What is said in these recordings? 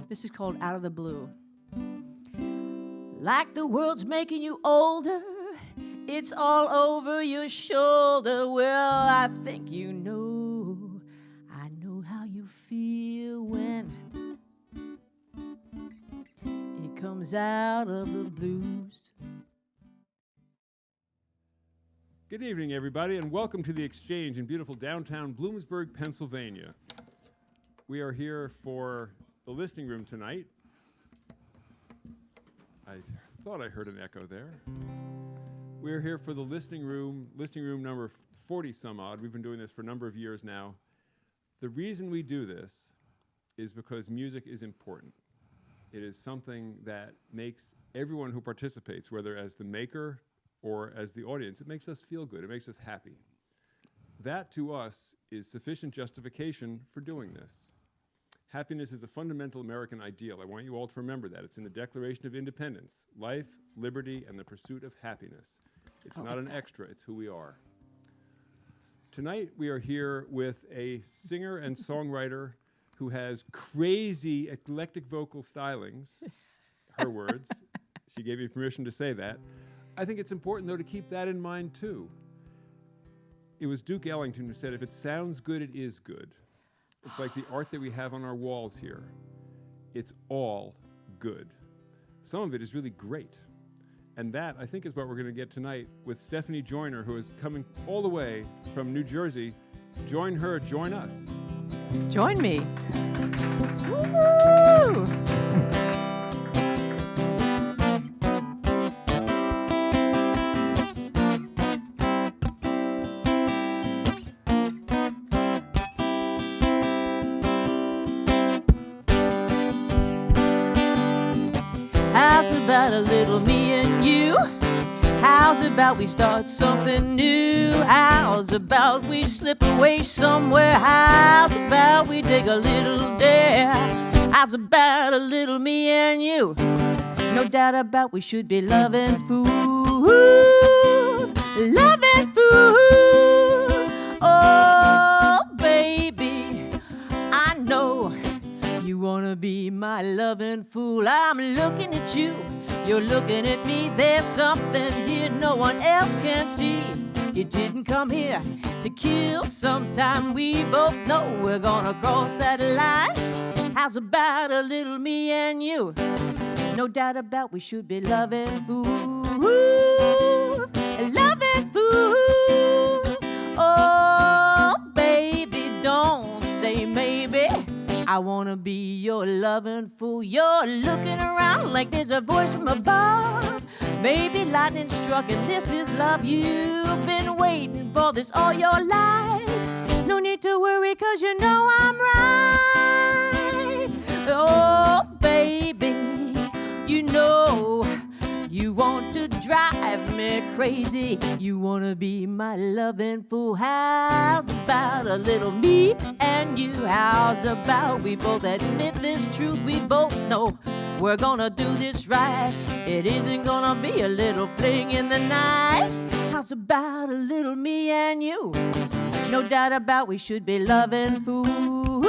This is called Out of the Blue. Like the world's making you older, it's all over your shoulder. Well, I think you know, I know how you feel when it comes out of the blues. Good evening, everybody, and welcome to the Exchange in beautiful downtown Bloomsburg, Pennsylvania. We are here for the listening room tonight. I thought I heard an echo there. We are here for the listening room number 40 some odd. We've been doing this for a number of years now. The reason we do this is because music is important. It is something that makes everyone who participates, whether as the maker or as the audience, it makes us feel good. It makes us happy. That, to us, is sufficient justification for doing this. Happiness is a fundamental American ideal. I want you all to remember that. It's in the Declaration of Independence. Life, liberty, and the pursuit of happiness. It's not an extra, it's who we are. Tonight, we are here with a singer and songwriter who has crazy eclectic vocal stylings. Her words. She gave me permission to say that. I think it's important, though, to keep that in mind, too. It was Duke Ellington who said, if it sounds good, it is good. It's like the art that we have on our walls here. It's all good. Some of it is really great. And that, I think, is what we're going to get tonight with Stephanie Joyner, who is coming all the way from New Jersey. Join her, join us. Join me. Woo! How's about a little me and you? How's about we start something new? How's about we slip away somewhere? How's about we take a little dare? How's about a little me and you? No doubt about we should be loving fools, loving fools. Oh, baby, I know you wanna be my loving fool. I'm looking at you, you're looking at me. There's something here no one else can see. You didn't come here to kill. Sometime we both know we're gonna cross that line. How's about a little me and you? No doubt about we should be loving fools, loving fools. Oh, baby, don't say maybe. I wanna be your loving fool. You're looking around like there's a voice from above. Maybe lightning struck and this is love. You've been waiting for this all your life. No need to worry, cause you know I'm right. Oh, baby, you know you want to drive me crazy. You wanna be my loving fool. How's about a little me and you? How's about we both admit this truth? We both know we're gonna do this right. It isn't gonna be a little fling in the night. How's about a little me and you? No doubt about we should be loving fools,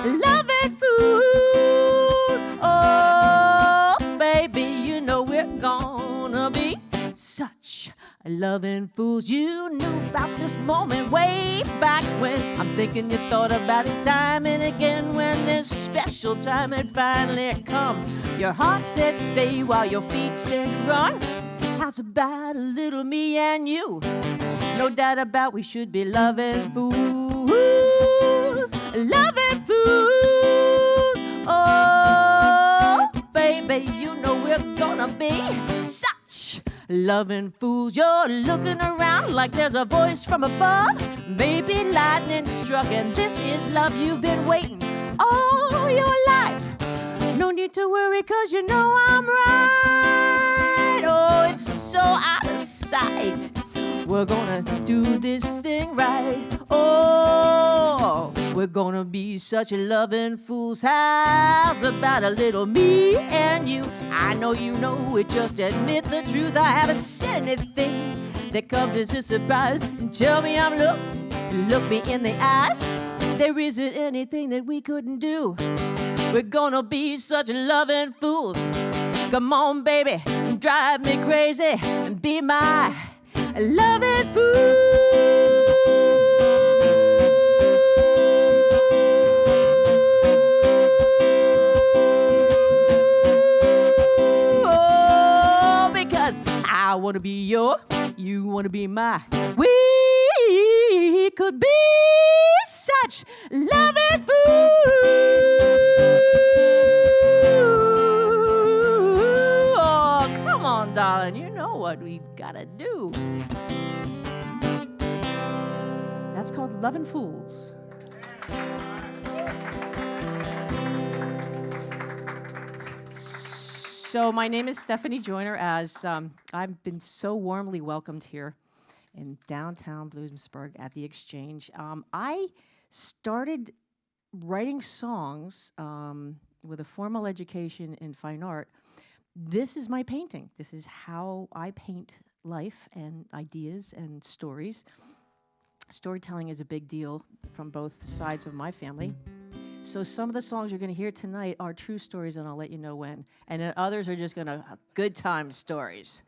loving fools. Oh, baby, you know we're gonna be such loving fools. You knew about this moment way back when. I'm thinking you thought about it time and again. When this special time had finally come, your heart said stay while your feet said run. How's about a little me and you? No doubt about we should be loving fools, loving fools. Oh, baby, you know we're gonna be such loving fools. You're looking around like there's a voice from above. Maybe lightning struck and this is love. You've been waiting all your life. No need to worry, cause you know I'm right. Oh, it's so out of sight. We're gonna do this thing right. Oh, we're gonna be such loving fools. How's about a little me and you? I know you know it, just admit the truth. I haven't said anything that comes as a surprise. And tell me I'm look me in the eyes. There isn't anything that we couldn't do. We're gonna be such loving fools. Come on, baby, drive me crazy and be my loving fool. Oh, because I wanna be your, you wanna be my. We could be such loving fools. Oh, come on, darling, you know what we gotta do. That's called Lovin' Fools. So my name is Stephanie Joyner, as I've been so warmly welcomed here in downtown Bloomsburg at the Exchange. I started writing songs with a formal education in fine art. This is my painting. This is how I paint life and ideas and stories. Storytelling is a big deal from both sides of my family. So some of the songs you're going to hear tonight are true stories, and I'll let you know when. And then others are just going to good time stories.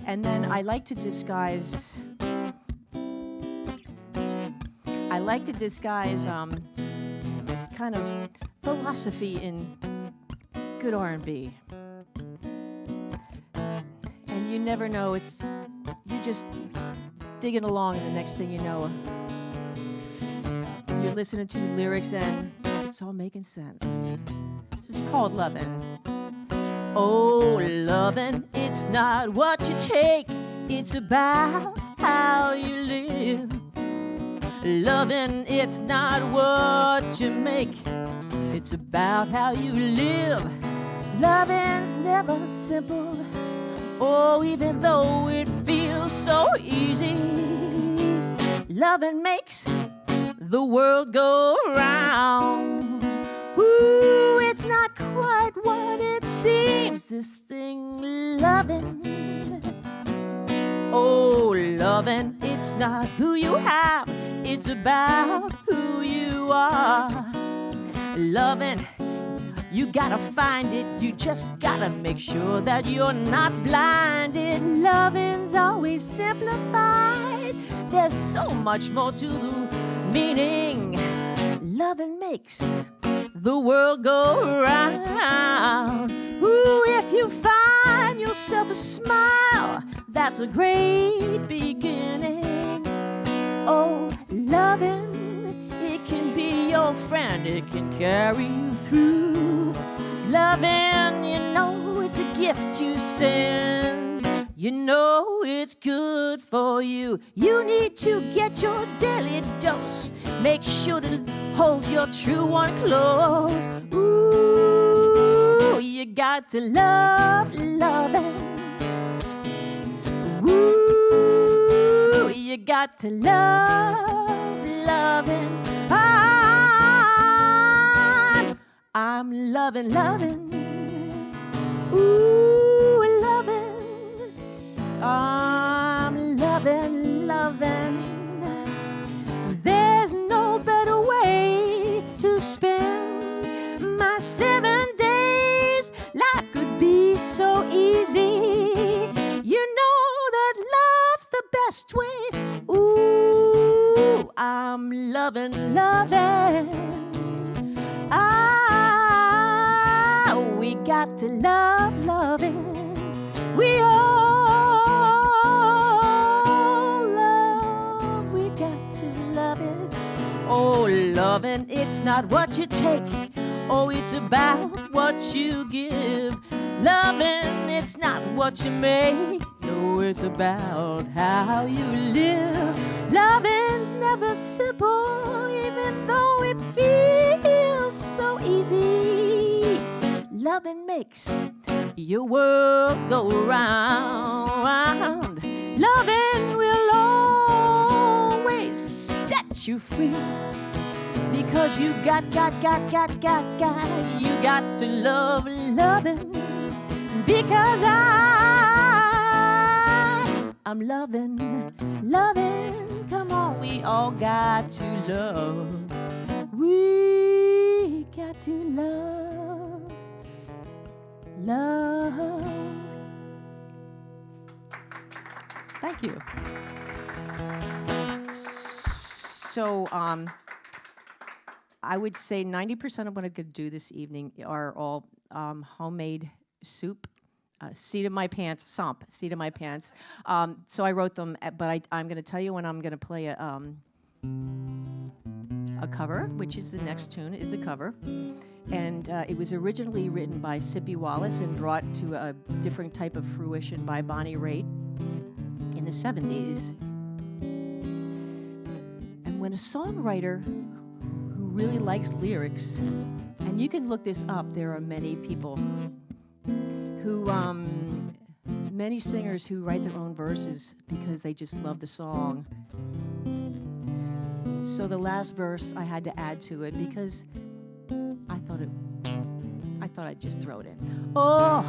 And then I like to disguise kind of philosophy in good R&B. And you never know, you're just digging along, and the next thing you know, you're listening to the lyrics and it's all making sense. This is called Lovin'. Oh, lovin', it's not what you take, it's about how you live. Lovin', it's not what you make, it's about how you live. Lovin's never simple, oh, even though it feels so easy. Lovin' makes the world go round. Ooh, it's not quite what it seems, this thing loving. Oh, loving, it's not who you have, it's about who you are. Loving, you gotta find it, you just gotta make sure that you're not blinded. Loving's always simplified, there's so much more to the meaning. Loving makes the world go round. Ooh, if you find yourself a smile, that's a great beginning. Oh, loving, it can be your friend, it can carry you through. Loving, you know, it's a gift you send. You know it's good for you. You need to get your daily dose. Make sure to hold your true one close. Ooh, you got to love loving. Ooh, you got to love loving. I'm loving, loving. Ooh, loving. I'm loving, loving. There's no better way to spend my 7 days. Life could be so easy. You know that love's the best way. Ooh, I'm loving, loving. We got to love, loving. We all love. We got to love it. Oh, loving, it's not what you take. Oh, it's about what you give. Loving, it's not what you make. No, it's about how you live. Loving's never simple, even though it feels so easy. Loving makes your world go round. Loving will always set you free. Because you got. You got to love loving. Because I'm loving. Come on, we all got to love. We got to love, love. Thank you. So, I would say 90% of what I'm going to do this evening are all homemade soup. Seat of my pants, seat of my pants. So I wrote them, but I'm going to tell you when I'm going to play a cover, which is the next tune, is a cover. And it was originally written by Sippy Wallace and brought to a different type of fruition by Bonnie Raitt in the 70s. And when a songwriter who really likes lyrics, and you can look this up, there are many people who, many singers who write their own verses because they just love the song. So the last verse I had to add to it because I thought I'd just throw it in. Oh,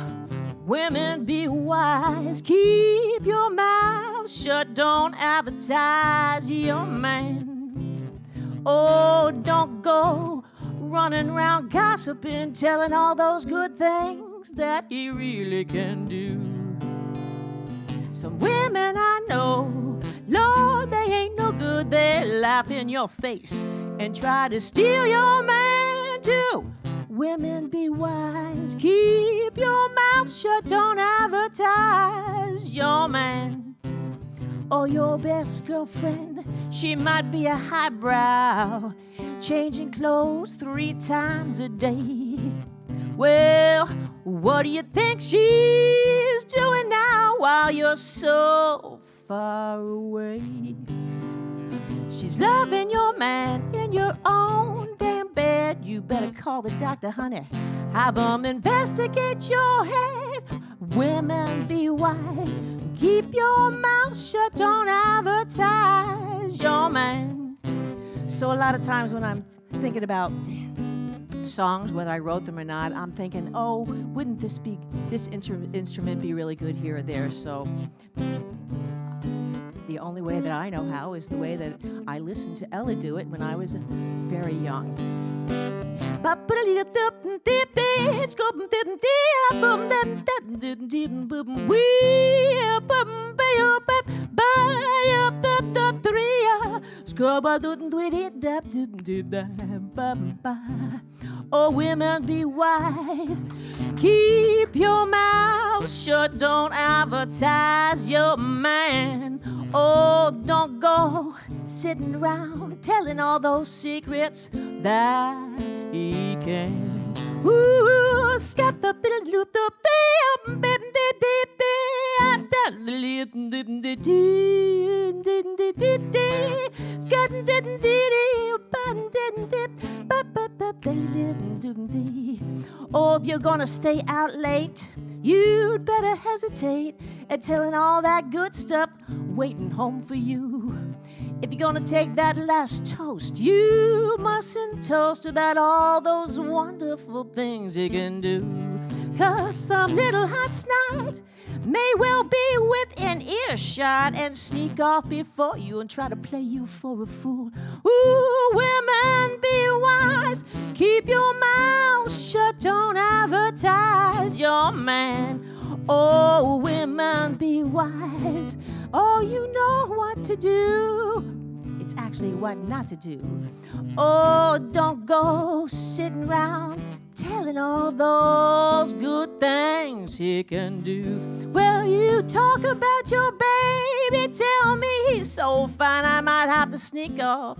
women, be wise, keep your mouth shut, don't advertise your man. Oh, don't go running around gossiping, telling all those good things that he really can do. Some women I know, Lord, they ain't no good. They laugh in your face and try to steal your man too. Women, be wise, keep your mouth shut, don't advertise your man. Or your best girlfriend, she might be a highbrow, changing clothes 3 times a day. Well, what do you think she's doing now while you're so far away? She's loving your man in your own damn bed. You better call the doctor, honey. Have them investigate your head. Women, be wise. Keep your mouth shut. Don't advertise your man. So a lot of times when I'm thinking about songs, whether I wrote them or not, I'm thinking, oh, wouldn't this instrument be really good here or there? So the only way that I know how is the way that I listened to Ella do it when I was very young. Oh, women, be wise. Keep your mouth shut. Don't advertise your man. Oh, don't go sitting around telling all those secrets that he can. Ooh, scat the loop the oh, if you're gonna stay out late, you'd better hesitate at telling all that good stuff waiting home for you. If you're gonna take that last toast, you mustn't toast about all those wonderful things you can do. 'Cause some little hot snot may well be within earshot and sneak off before you and try to play you for a fool. Ooh, women, be wise. Keep your mouth shut. Don't advertise your man. Oh, women, be wise. Oh, you know what to do. It's actually what not to do. Oh, don't go sitting around telling all those good things he can do. Well, you talk about your baby, tell me he's so fine, I might have to sneak off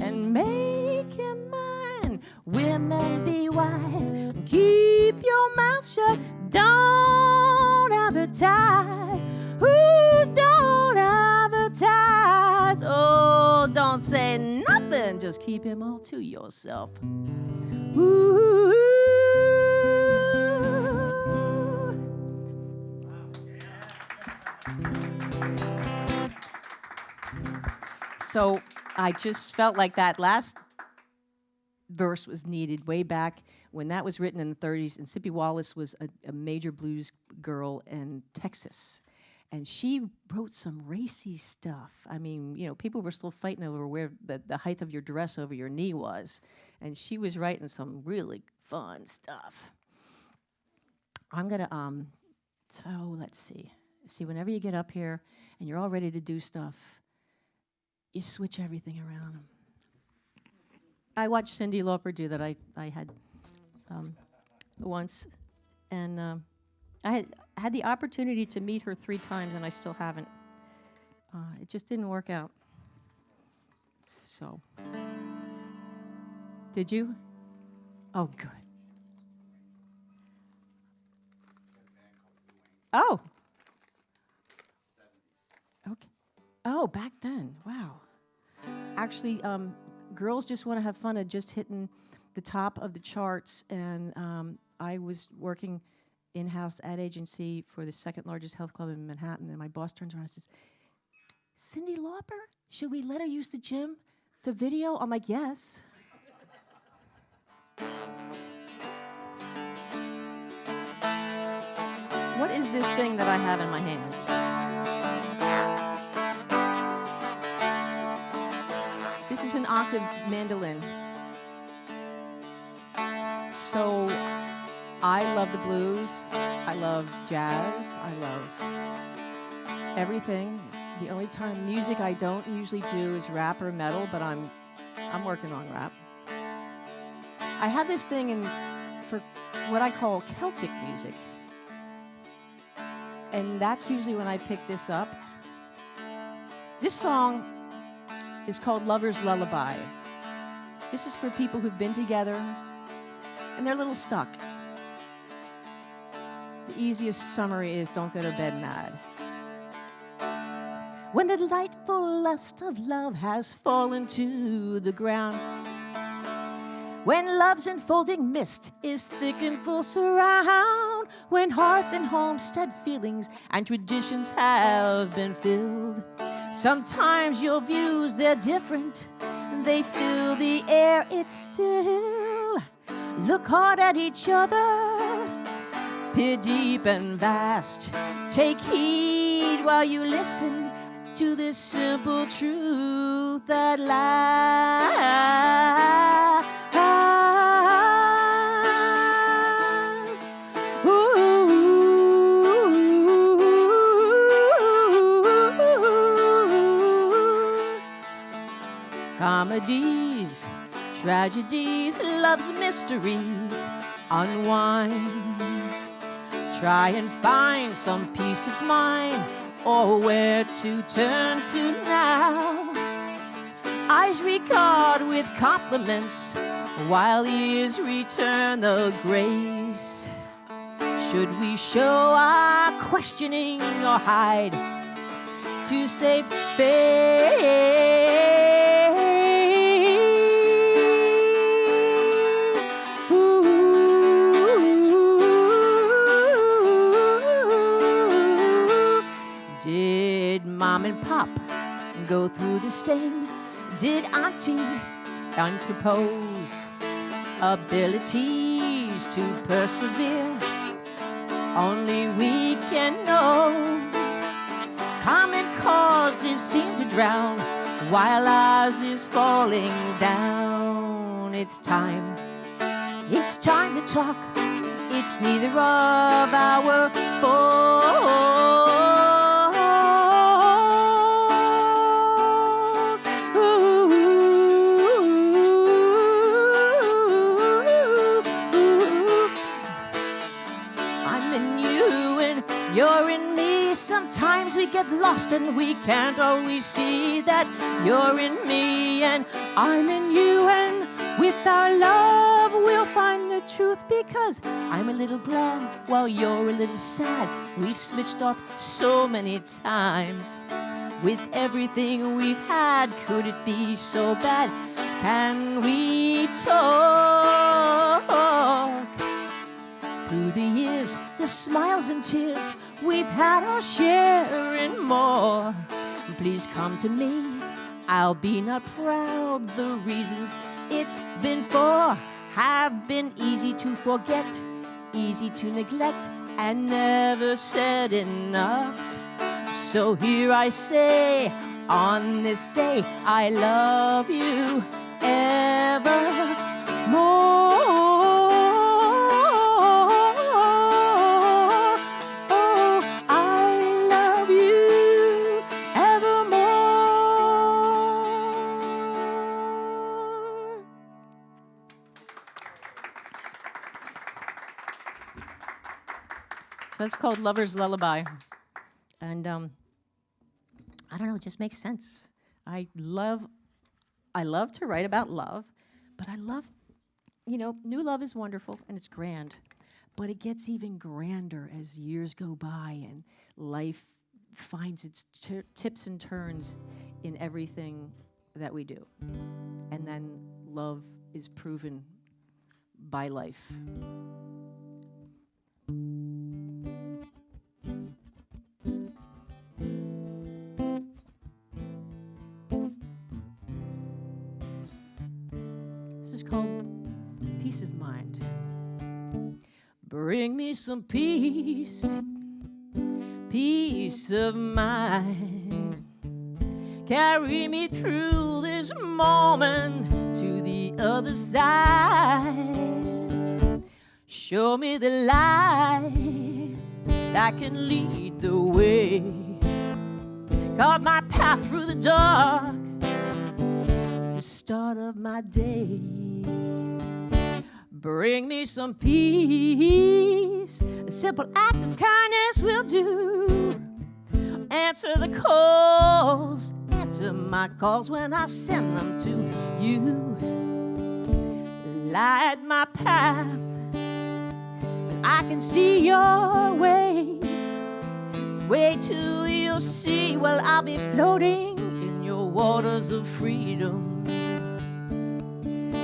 and make him mine. Women, be wise. Keep your mouth shut. Don't advertise. Ooh, don't advertise. Oh, don't say nothing. Just keep him all to yourself. Ooh. So I just felt like that last verse was needed way back when that was written in the 30s, and Sippy Wallace was a major blues girl in Texas. And she wrote some racy stuff. I mean, people were still fighting over where the height of your dress over your knee was. And she was writing some really fun stuff. I'm going to, so let's see. See, whenever you get up here and you're all ready to do stuff, you switch everything around. I watched Cyndi Lauper do that. I had once. And I had the opportunity to meet her 3 times, and I still haven't. It just didn't work out. So, did you? Oh, good. Oh. Okay. Oh, back then. Wow. Actually, Girls Just Want to Have Fun had just hitting the top of the charts, and I was working in-house ad agency for the 2nd largest health club in Manhattan, and my boss turns around and says, Cyndi Lauper, should we let her use the gym to video? I'm like, yes. What is this thing that I have in my hands? This is an Octave Mandolin. So I love the blues, I love jazz, I love everything. The only time music I don't usually do is rap or metal, but I'm working on rap. I have this thing for what I call Celtic music. And that's usually when I pick this up. This song is called Lover's Lullaby. This is for people who've been together and they're a little stuck. The easiest summary is don't go to bed mad. When the delightful lust of love has fallen to the ground, when love's enfolding mist is thick and full surround, when hearth and homestead feelings and traditions have been filled, sometimes your views, they're different, they fill the air, it's still. Look hard at each other, peer deep and vast. Take heed while you listen to this simple truth that lasts. Comedies, tragedies, love's mysteries, unwind. Try and find some peace of mind, or where to turn to now. Eyes regard with compliments, while ears return the grace. Should we show our questioning or hide to save face? Did Mom and Pop go through the same? Did Auntie interpose? Abilities to persevere, only we can know. Common causes seem to drown, while ours is falling down. It's time to talk. It's neither of our faults. You're in me, sometimes we get lost and we can't always see that you're in me and I'm in you, and with our love we'll find the truth, because I'm a little glad while you're a little sad. We've switched off so many times. With everything we've had, could it be so bad? Can we talk? Through the years, the smiles and tears, we've had our share and more. Please come to me, I'll be not proud. The reasons it's been for have been easy to forget, easy to neglect, and never said enough. So here I say, on this day, I love you evermore. Oh, I love you evermore. So it's called Lover's Lullaby. And I don't know, it just makes sense. I love to write about love, but I love, new love is wonderful and it's grand, but it gets even grander as years go by and life finds its tips and turns in everything that we do. And then love is proven by life. Peace of mind. Bring me some peace, peace of mind. Carry me through this moment to the other side. Show me the light that can lead the way. Carve my path through the dark, the start of my day. Bring me some peace. A simple act of kindness will do. Answer the calls. Answer my calls when I send them to you. Light my path. I can see your way. Wait till you'll see. Well, I'll be floating in your waters of freedom.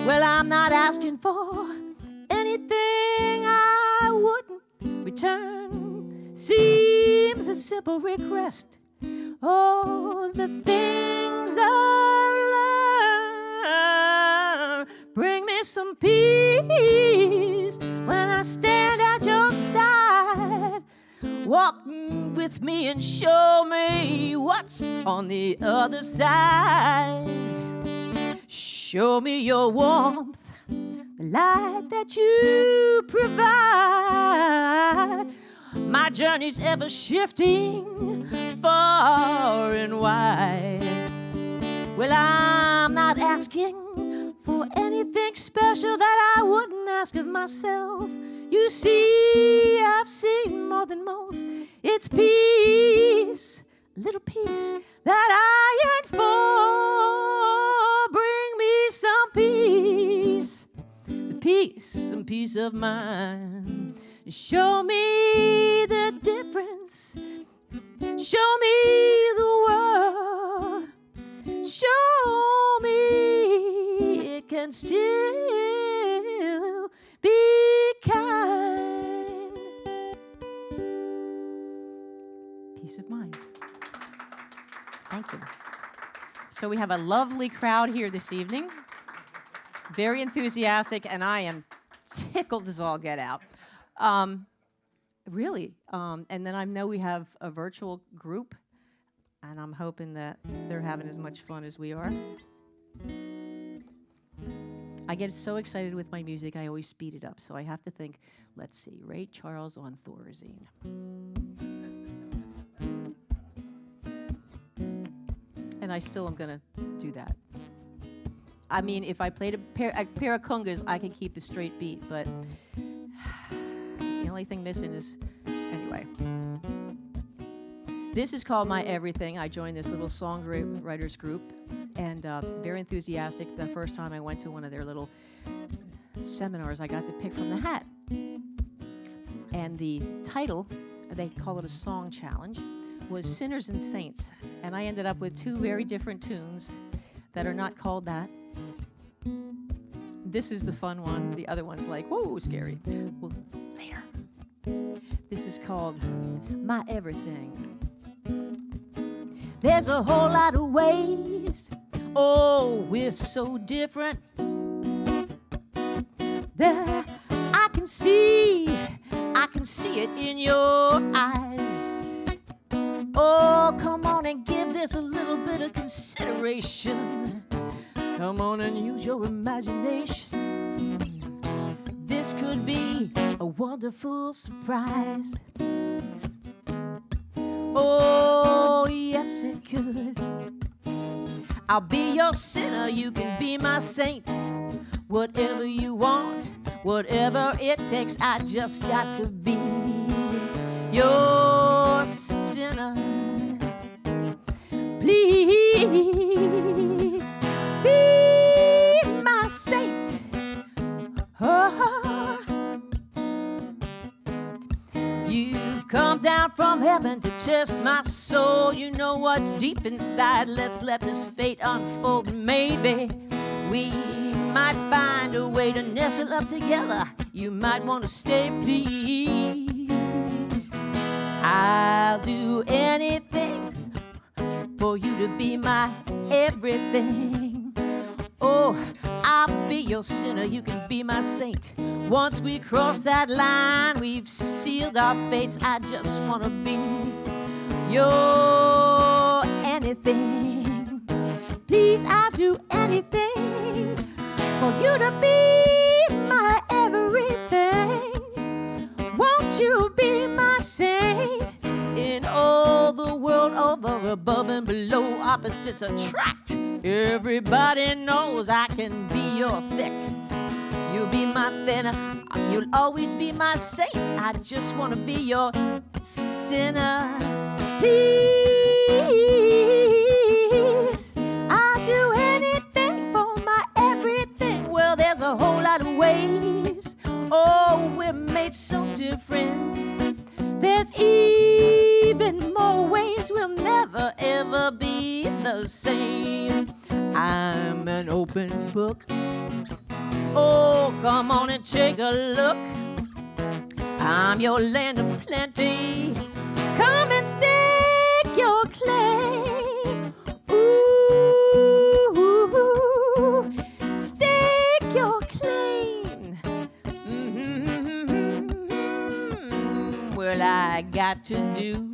Well, I'm not asking for anything I wouldn't return. Seems a simple request. Oh, the things I've learned. Bring me some peace when I stand at your side. Walk with me and show me what's on the other side. Show me your warmth, the light that you provide. My journey's ever shifting, far and wide. Well, I'm not asking for anything special that I wouldn't ask of myself. You see, I've seen more than most. It's peace, a little peace that I yearn for. Bring me some peace, some peace of mind. Show me the difference. Show me the world. Show me it can still be kind. Peace of mind. Thank you. So we have a lovely crowd here this evening. Very enthusiastic, and I am tickled as all get out. Really. And then I know we have a virtual group, and I'm hoping that they're having as much fun as we are. I get so excited with my music, I always speed it up. So I have to think, let's see, Ray Charles on Thorazine. And I still am going to do that. I mean, if I played a pair of congas, I could keep a straight beat, but the only thing missing is, anyway. This is called My Everything. I joined this little songwriters group, and very enthusiastic. The first time I went to one of their little seminars, I got to pick from the hat. And the title, they call it a song challenge, was Sinners and Saints. And I ended up with two very different tunes that are not called that. This is the fun one. The other one's like, whoa, scary. Well, later. This is called My Everything. There's a whole lot of ways. Oh, we're so different. There, I can see it in your eyes. Oh, Oh, come on and give this a little bit of consideration. Come on and use your imagination. This could be a wonderful surprise. Oh, yes, it could. I'll be your sinner, you can be my saint. Whatever you want, whatever it takes, I just got to be your sinner. Please be my saint. Oh, you've come down from heaven to test my soul. You know what's deep inside. Let's let this fate unfold. Maybe we might find a way to nestle up together. You might want to stay, please. I'll do anything for you to be my everything. Oh, I'll be your sinner, you can be my saint. Once we cross that line, we've sealed our fates. I just want to be your anything. Please, I'll do anything for you to be my everything. Won't you be my saint? In all the world over, above and below, opposites attract. Everybody knows I can be your thick. You'll be my thinner. You'll always be my saint. I just want to be your sinner. Please, I'll do anything for my everything. Well, there's a whole lot of ways. Oh, we're made so different. There's even more ways. We'll never ever be the same. I'm an open book. Oh, come on and take a look. I'm your land of plenty. Come and stake your claim. Ooh, stake your claim. Well, I got to do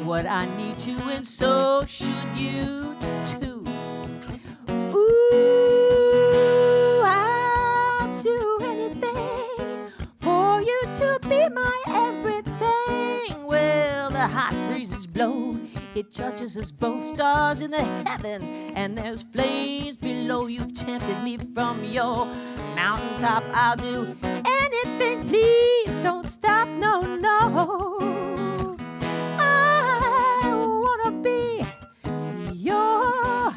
what I need to, and so should you too. Ooh, I'll do anything for you to be my everything. Well, the hot breezes blow, it touches us both. Stars in the heaven, and there's flames below. You've tempted me from your mountaintop. I'll do anything, please don't stop, no, no. I wanna be your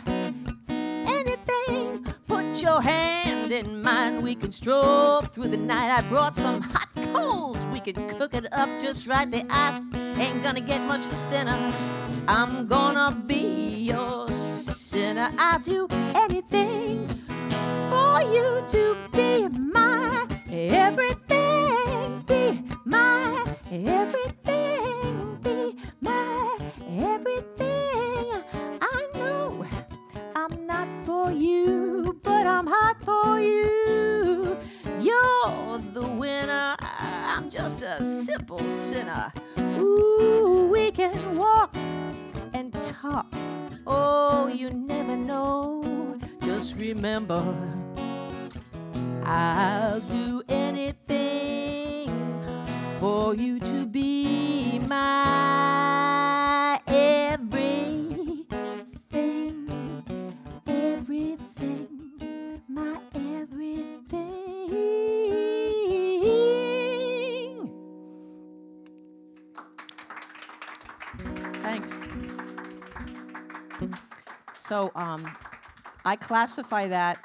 anything. Put your hand in mine, we can stroll through the night. I brought some hot coals, we could cook it up just right. The ice ain't gonna get much thinner. I'm gonna be your sinner. I'll do anything for you to be my everything. Be my everything. Be my everything. I know I'm not for you, but I'm hot for you. You're the winner. I'm just a simple sinner. Ooh, we can walk and talk. Oh, you never know. Just remember, I'll do anything for you to be my everything. Everything, my everything. Thanks. So, I classify that,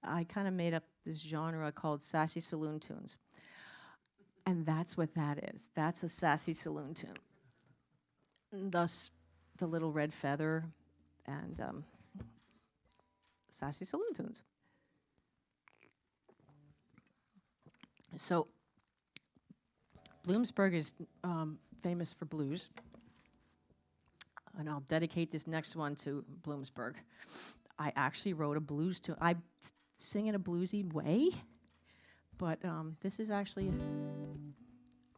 I kind of made up this genre called sassy saloon tunes. And that's what that is. That's a sassy saloon tune. Thus, the Little Red Feather and sassy saloon tunes. So, Bloomsburg is famous for blues. And I'll dedicate this next one to Bloomsburg. I actually wrote a blues tune. I sing in a bluesy way, but this is actually,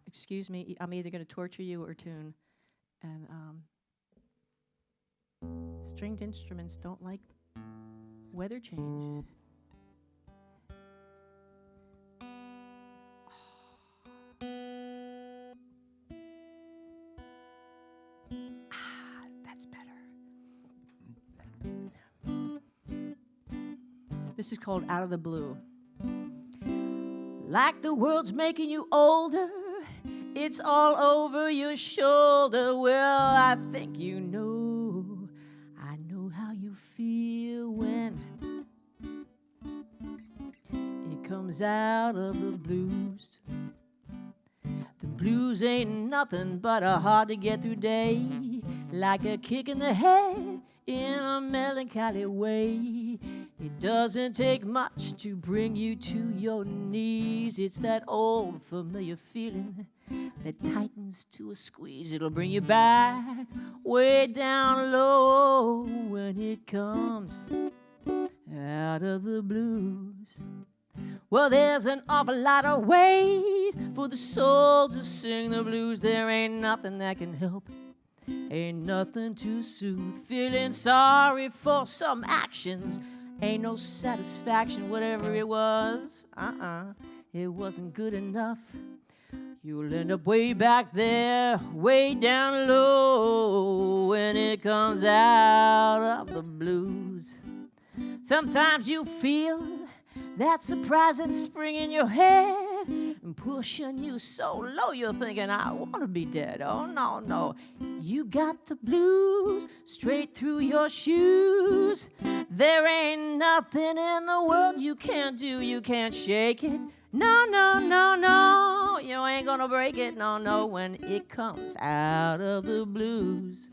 excuse me, I'm either going to torture you or tune. And stringed instruments don't like weather change. That's better. This is called Out of the Blue. Like the world's making you older, it's all over your shoulder. Well, I think you know, I know how you feel when it comes out of the blues. The blues ain't nothing but a hard to get through day, like a kick in the head in a melancholy way. It doesn't take much to bring you to your knees. It's that old familiar feeling that tightens to a squeeze. It'll bring you back way down low when it comes out of the blues. Well, there's an awful lot of ways for the soul to sing the blues. There ain't nothing that can help, ain't nothing to soothe. Feeling sorry for some actions, ain't no satisfaction, whatever it was. It wasn't good enough. You'll end up way back there, way down low when it comes out of the blues. Sometimes you feel that surprising spring in your head and pushing you so low you're thinking, I want to be dead. Oh, no, no. You got the blues straight through your shoes. There ain't nothing in the world you can't do. You can't shake it. No, no, no, no. You ain't gonna break it. No, no, when it comes out of the blues.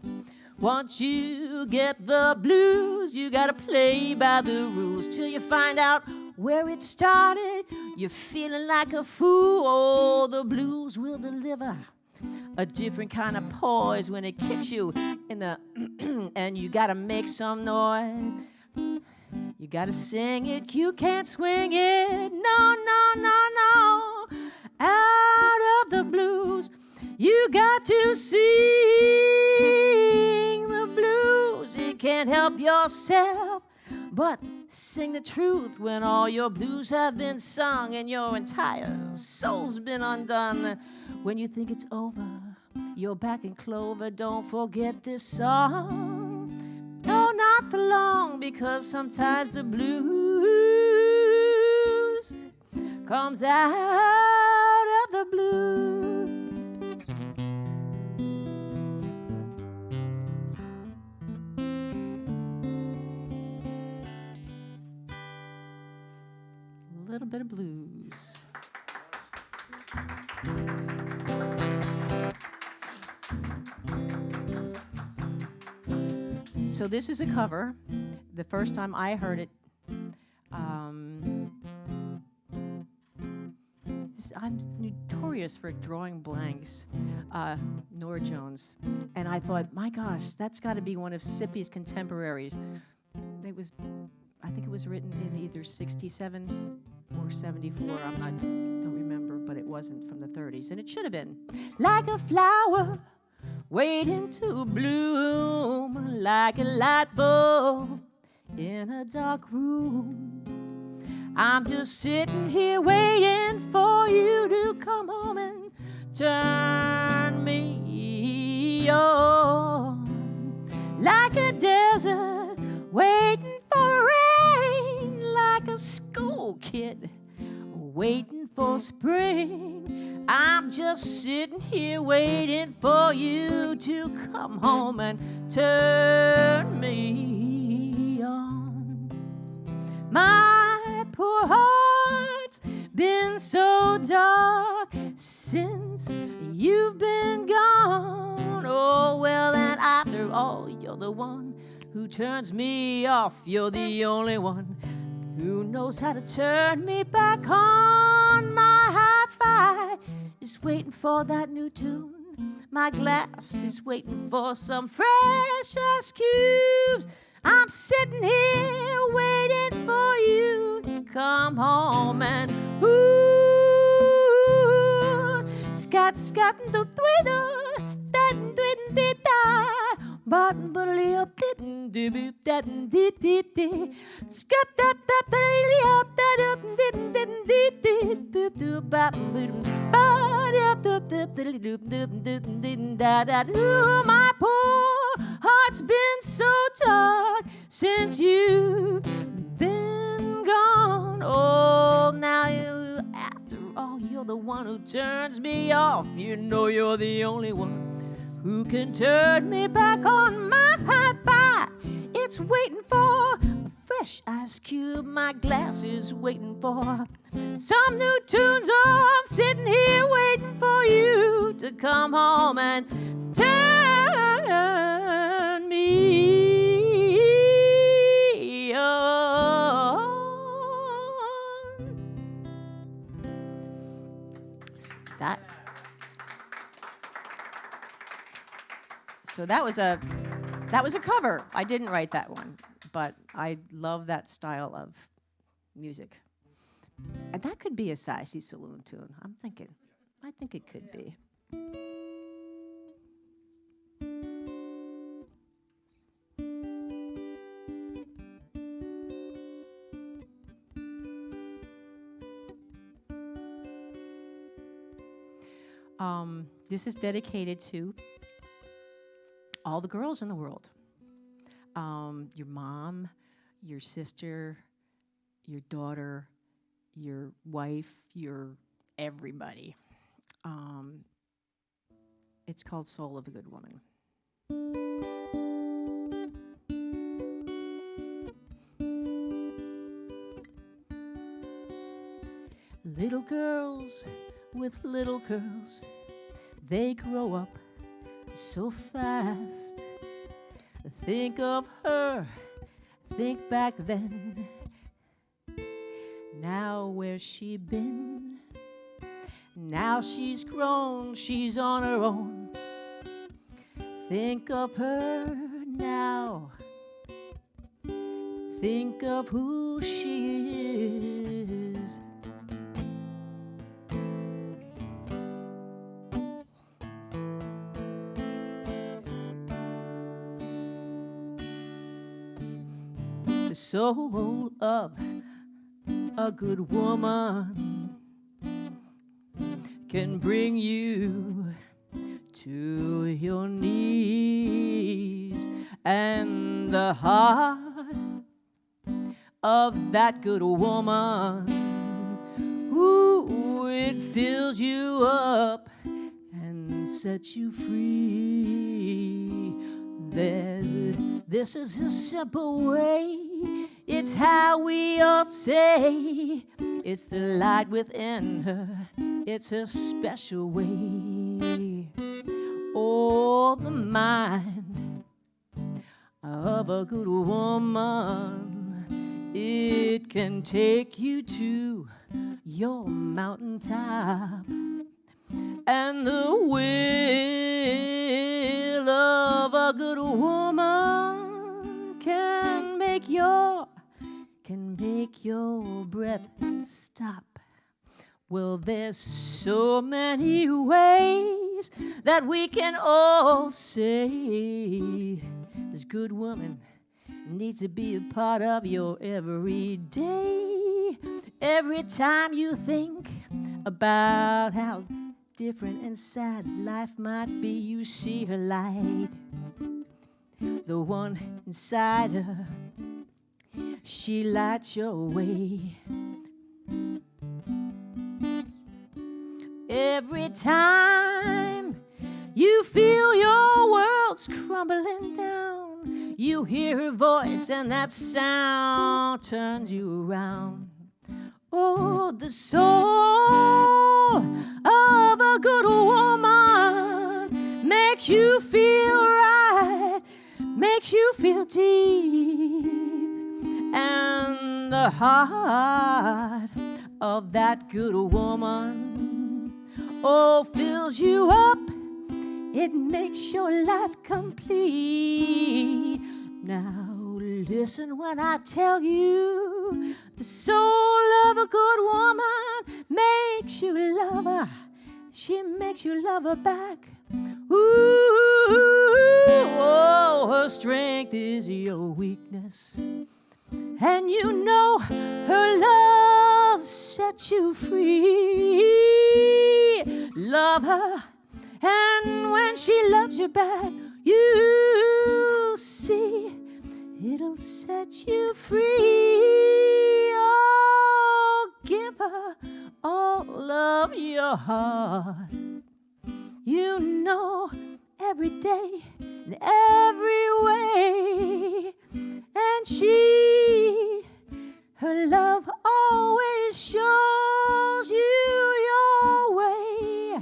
Once you get the blues, you gotta play by the rules till you find out where it started. You're feeling like a fool. Oh, the blues will deliver a different kind of poise when it kicks you in the and you gotta make some noise. You gotta sing it, you can't swing it. No, no, no, no. Out of the blues, you got to sing the blues. You can't help yourself but sing the truth when all your blues have been sung and your entire soul's been undone. When you think it's over, you're back in clover. Don't forget this song. No, not for long, because sometimes the blues comes out of the blue. A little bit of blues. So this is a cover. The first time I heard it, I'm notorious for drawing blanks, Nora Jones. And I thought, my gosh, that's got to be one of Sippy's contemporaries. I think it was written in either 67 or 74. Don't remember, but it wasn't from the 30s. And it should have been. Like a flower waiting to bloom, like a light bulb in a dark room. I'm just sitting here waiting for you to come home and turn me on. Like a desert waiting for rain, like a school kid waiting for spring. I'm just sitting here waiting for you to come home and turn me on. My poor heart's been so dark since you've been gone. Oh, well, and after all, you're the one who turns me off. You're the only one who knows how to turn me back on. My hi-fi is waiting for that new tune. My glass is waiting for some fresh ice cubes. I'm sitting here waiting for you to come home and ooh, scat scat do tweedo, that tweet My poor heart's been so dark since you've been gone. Oh, now you, after all, you're the one who turns me off. You know you're the only one who can turn me back on. My hi-fi, it's waiting for a fresh ice cube. My glass is waiting for some new tunes. Oh, I'm sitting here waiting for you to come home and turn me on. So that was a cover. I didn't write that one, but I love that style of music. And that could be a Sassy Saloon tune. I think it could be. This is dedicated to all the girls in the world. Your mom, your sister, your daughter, your wife, your everybody. It's called Soul of a Good Woman. Little girls with little curls, they grow up so fast. Think of her, think back then. Now where's she been? Now she's grown, she's on her own. Think of her now. Think of who she is. The soul of a good woman can bring you to your knees, and the heart of that good woman, ooh, it fills you up and sets you free. This is a simple way. It's how we all say. It's the light within her. It's her special way. Oh, the mind of a good woman, it can take you to your mountaintop. And the will of a good woman can make your breath stop. Well, there's so many ways that we can all say this good woman needs to be a part of your everyday. Every time you think about how different and sad life might be, you see her light, the one inside her. She lights your way. Every time you feel your world's crumbling down, you hear her voice and that sound turns you around. Oh, the soul of a good woman makes you feel right, makes you feel deep. And the heart of that good woman, oh, fills you up. It makes your life complete. Now listen when I tell you, the soul of a good woman makes you love her. She makes you love her back. oh, her strength is your weakness. And you know her love sets you free. Love her, and when she loves you back, you'll see it'll set you free. Oh, give her all of your heart. You know, every day in every way. And her love always shows you your way.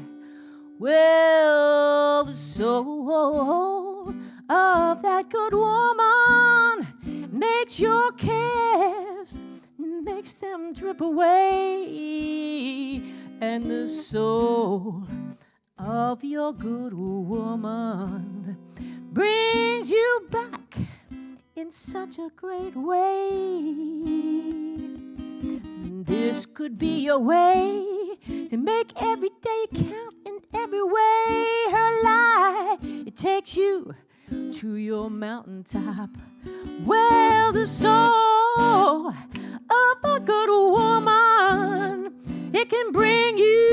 Well, the soul of that good woman makes your cares, makes them drip away. And the soul of your good woman brings you back in such a great way. This could be your way to make every day count in every way. Her light, it takes you to your mountaintop. Well, the soul of a good woman, it can bring you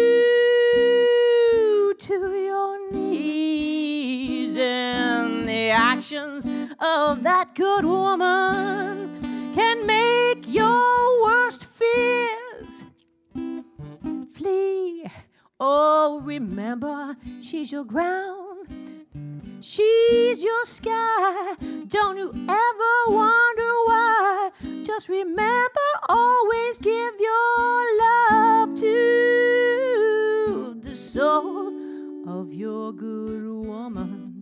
to your knees. And the actions of that good woman can make your worst fears flee. Oh, remember, she's your ground, she's your sky. Don't you ever wonder why. Just remember, always give your love to the soul of your good woman.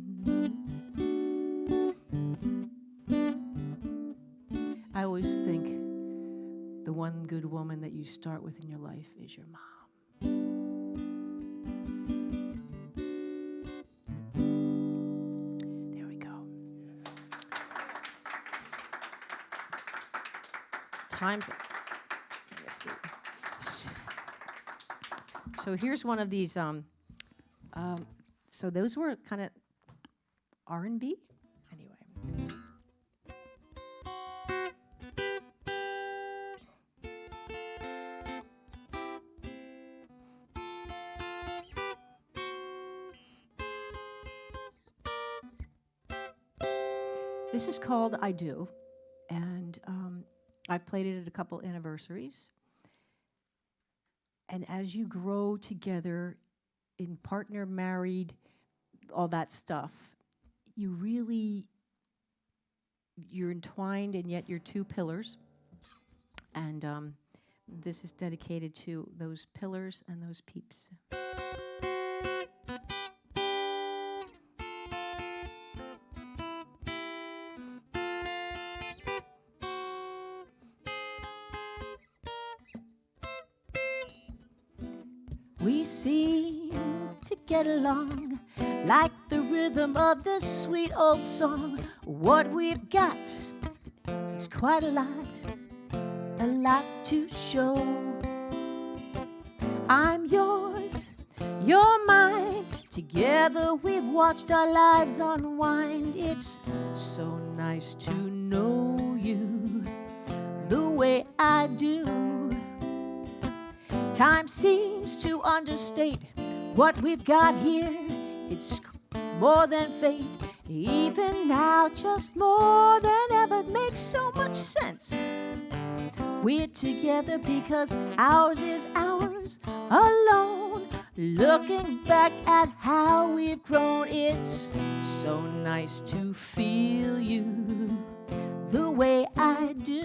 I always think the one good woman that you start with in your life is your mom. There we go. Time's up. So here's one of these. So those were kind of R&B. Anyway. This is called I Do, and I've played it at a couple anniversaries. And as you grow together in partner, married, all that stuff, you're entwined, and yet you're two pillars. And this is dedicated to those pillars and those peeps. We seem to get along like the rhythm of this sweet old song. What we've got is quite a lot to show. I'm yours, you're mine. Together we've watched our lives unwind. It's so nice to know you the way I do. Time seems to understate what we've got here. It's more than fate. Even now, just more than ever. It makes so much sense. We're together because ours is ours alone. Looking back at how we've grown, it's so nice to feel you the way I do.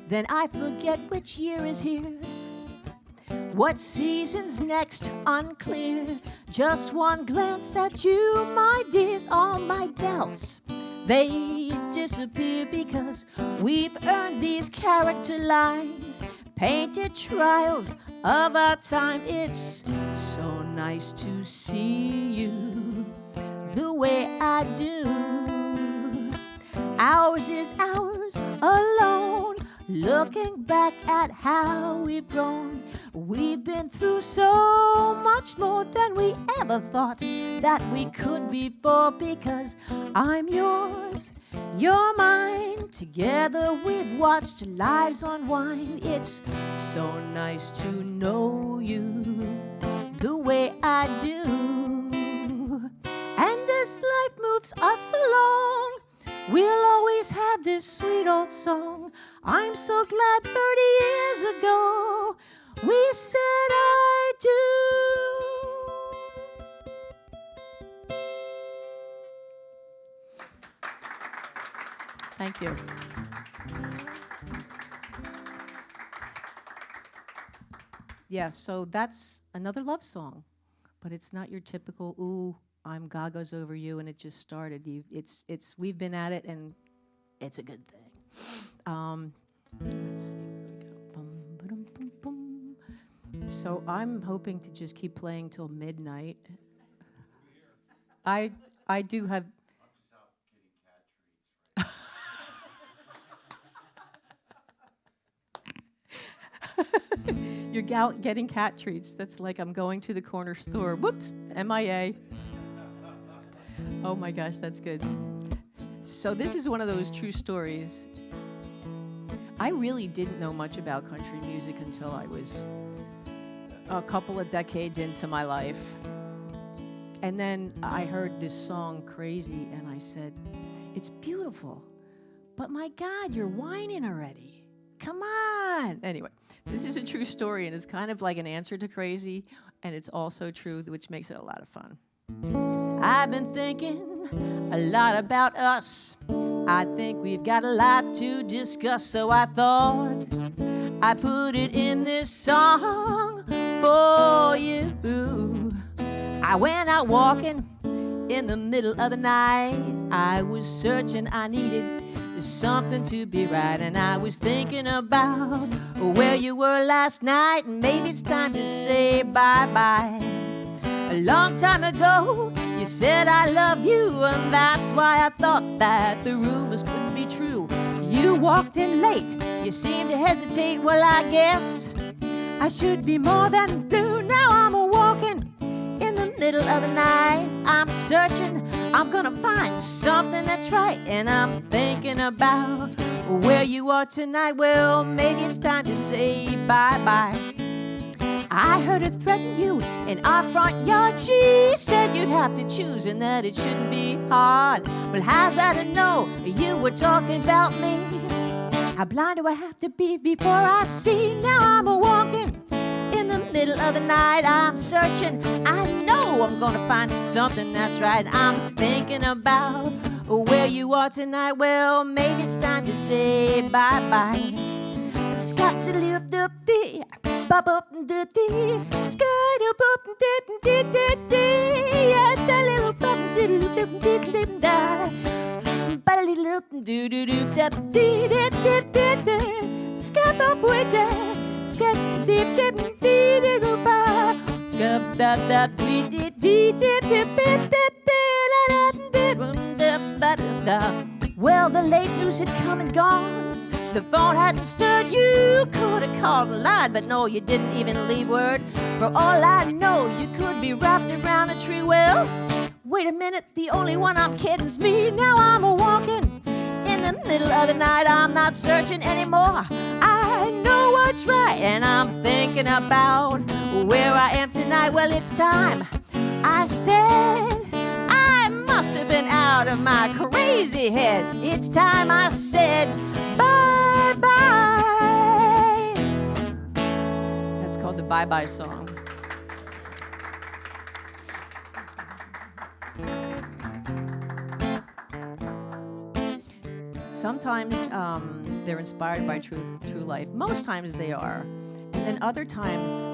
Then I forget which year is here, what season's next, unclear. Just one glance at you, my dears, all my doubts, they disappear because we've earned these character lines, painted trials of our time. It's so nice to see you the way I do. Ours is ours alone, looking back at how we've grown. We've been through so much more than we ever thought that we could before, because I'm yours, you're mine. Together we've watched lives unwind. It's so nice to know you the way I do. And as life moves us along, we'll always have this sweet old song. I'm so glad 30 years ago we said I do. Thank you. Yeah, so that's another love song, but it's not your typical, ooh, I'm Gaga's over you and it just started. We've been at it and it's a good thing. Let's see, here we go. Bum, ba-dum, bum, bum. So I'm hoping to just keep playing till midnight. I do have. You're getting cat treats. That's like I'm going to the corner store. Whoops, MIA. Oh my gosh, that's good. So this is one of those true stories. I really didn't know much about country music until I was a couple of decades into my life. And then I heard this song, Crazy, and I said, it's beautiful, but my God, you're whining already. Come on. Anyway, this is a true story, and it's kind of like an answer to Crazy, and it's also true, which makes it a lot of fun. I've been thinking a lot about us. I think we've got a lot to discuss, so I thought I put it in this song for you. I went out walking in the middle of the night. I was searching, I needed something to be right, and I was thinking about where you were last night, and maybe it's time to say bye-bye. A long time ago, you said I love you, and that's why I thought that the rumors couldn't be true. You walked in late, you seemed to hesitate. Well, I guess I should be more than blue. Now I'm walking in the middle of the night. I'm searching, I'm gonna find something that's right, and I'm thinking about where you are tonight. Well, maybe it's time to say bye-bye. I heard her threaten you in our front yard. She said you'd have to choose and that it shouldn't be hard. Well, how's that to know you were talking about me? How blind do I have to be before I see? Now I'm walking in the middle of the night. I'm searching, I know I'm gonna find something that's right. I'm thinking about where you are tonight. Well, maybe it's time to say bye-bye. Bop up and do dee, sky up and dee dee dee, yeah, that little bop and dee dee dee da, but a little up and do do do da dee dee dee dee dee, sky up with that, sky dee dee dee dee go ba, sky da da dee dee dee dee dee dee dee la da dee da da da. Well, the late news had come and gone. The phone hadn't stirred. You could have called a line, but no, you didn't even leave word. For all I know, you could be wrapped around a tree. Well, wait a minute, the only one I'm kidding's me. Now I'm walking in the middle of the night. I'm not searching anymore. I know what's right, and I'm thinking about where I am tonight. Well, it's time. I said I must have been out of my crazy head. It's time I said bye-bye. That's called the Bye-Bye song. Sometimes they're inspired by true life. Most times they are. And then other times,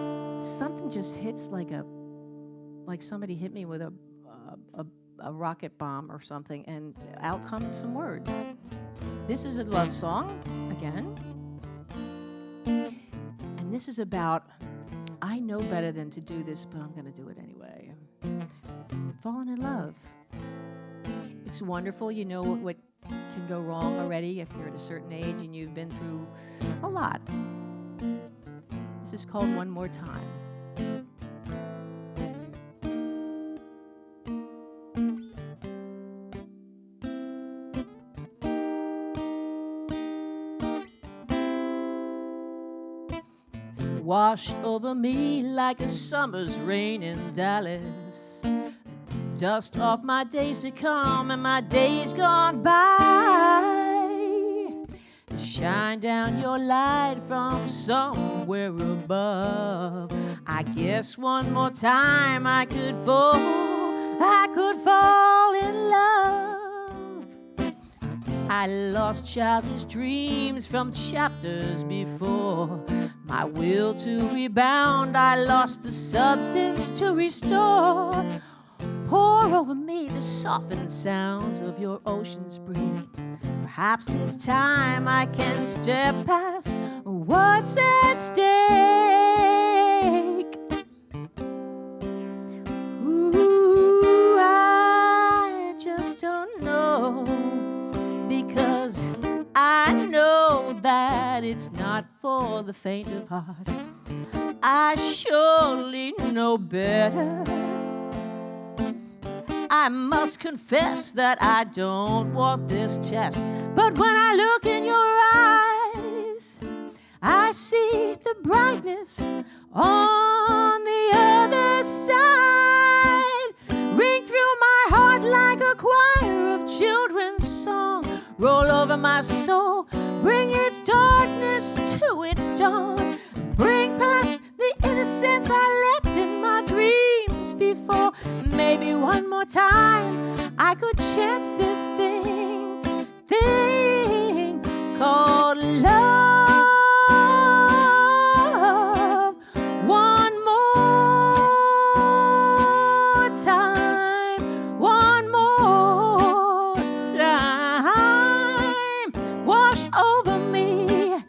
something just hits like somebody hit me with a rocket bomb or something, and out come some words. This is a love song, again. And this is about, I know better than to do this, but I'm going to do it anyway. Falling in love. It's wonderful. You know what can go wrong already if you're at a certain age and you've been through a lot. This is called One More Time. Wash over me like a summer's rain in Dallas. Dust off my days to come and my days gone by. Shine down your light from somewhere above. I guess one more time I could fall in love. I lost childish dreams from chapters before. My will to rebound, I lost the substance to restore. Pour over me the softened sounds of your ocean's break. Perhaps this time I can step past what's at stake. Ooh, I just don't know, because I know that it's not for the faint of heart. I surely know better. I must confess that I don't want this test. But when I look in your eyes, I see the brightness on the other side. Ring through my heart like a choir of children's song. Roll over my soul, bring its darkness to its dawn. Bring past the innocence I left in my dreams before. Maybe one more time I could chance this thing called love. One more time, one more time. Wash over me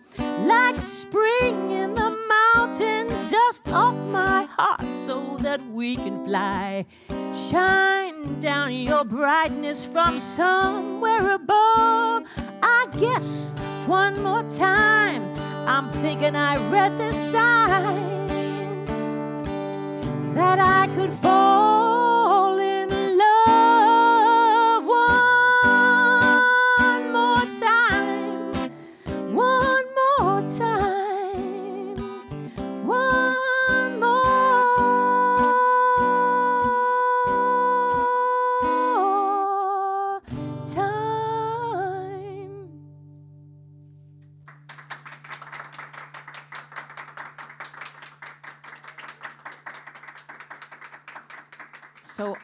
like spring in the mountains. Dust off my heart so that we can fly. Shine down your brightness from somewhere above. I guess one more time, I'm thinking I read the signs that I could fall in love. One more time, one more time, one more time. So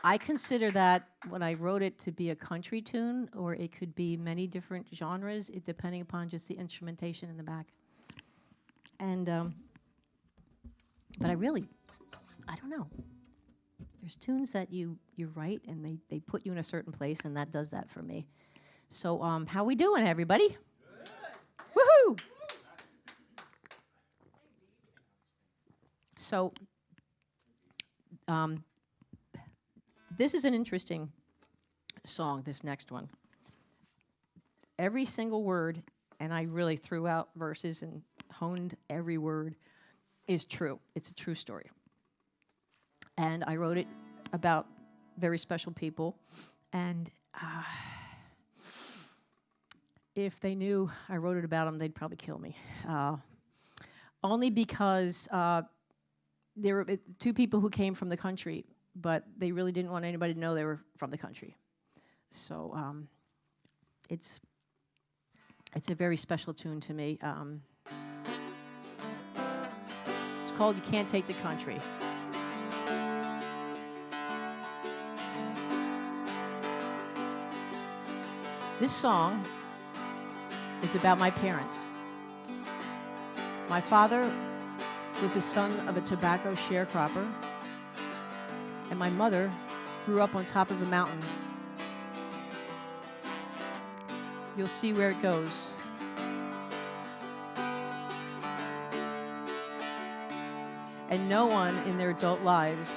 I consider that when I wrote it to be a country tune, or it could be many different genres, depending upon just the instrumentation in the back. And but I don't know. There's tunes that you write and they put you in a certain place, and that does that for me. So how we doing, everybody? Good. Woohoo! So this is an interesting song, this next one. Every single word, and I really threw out verses and honed every word, is true. It's a true story. And I wrote it about very special people. And if they knew I wrote it about them, they'd probably kill me. Only because there were two people who came from the country, but they really didn't want anybody to know they were from the country. So it's a very special tune to me. It's called You Can't Take the Country. This song is about my parents. My father was the son of a tobacco sharecropper, and my mother grew up on top of a mountain. You'll see where it goes. And no one in their adult lives,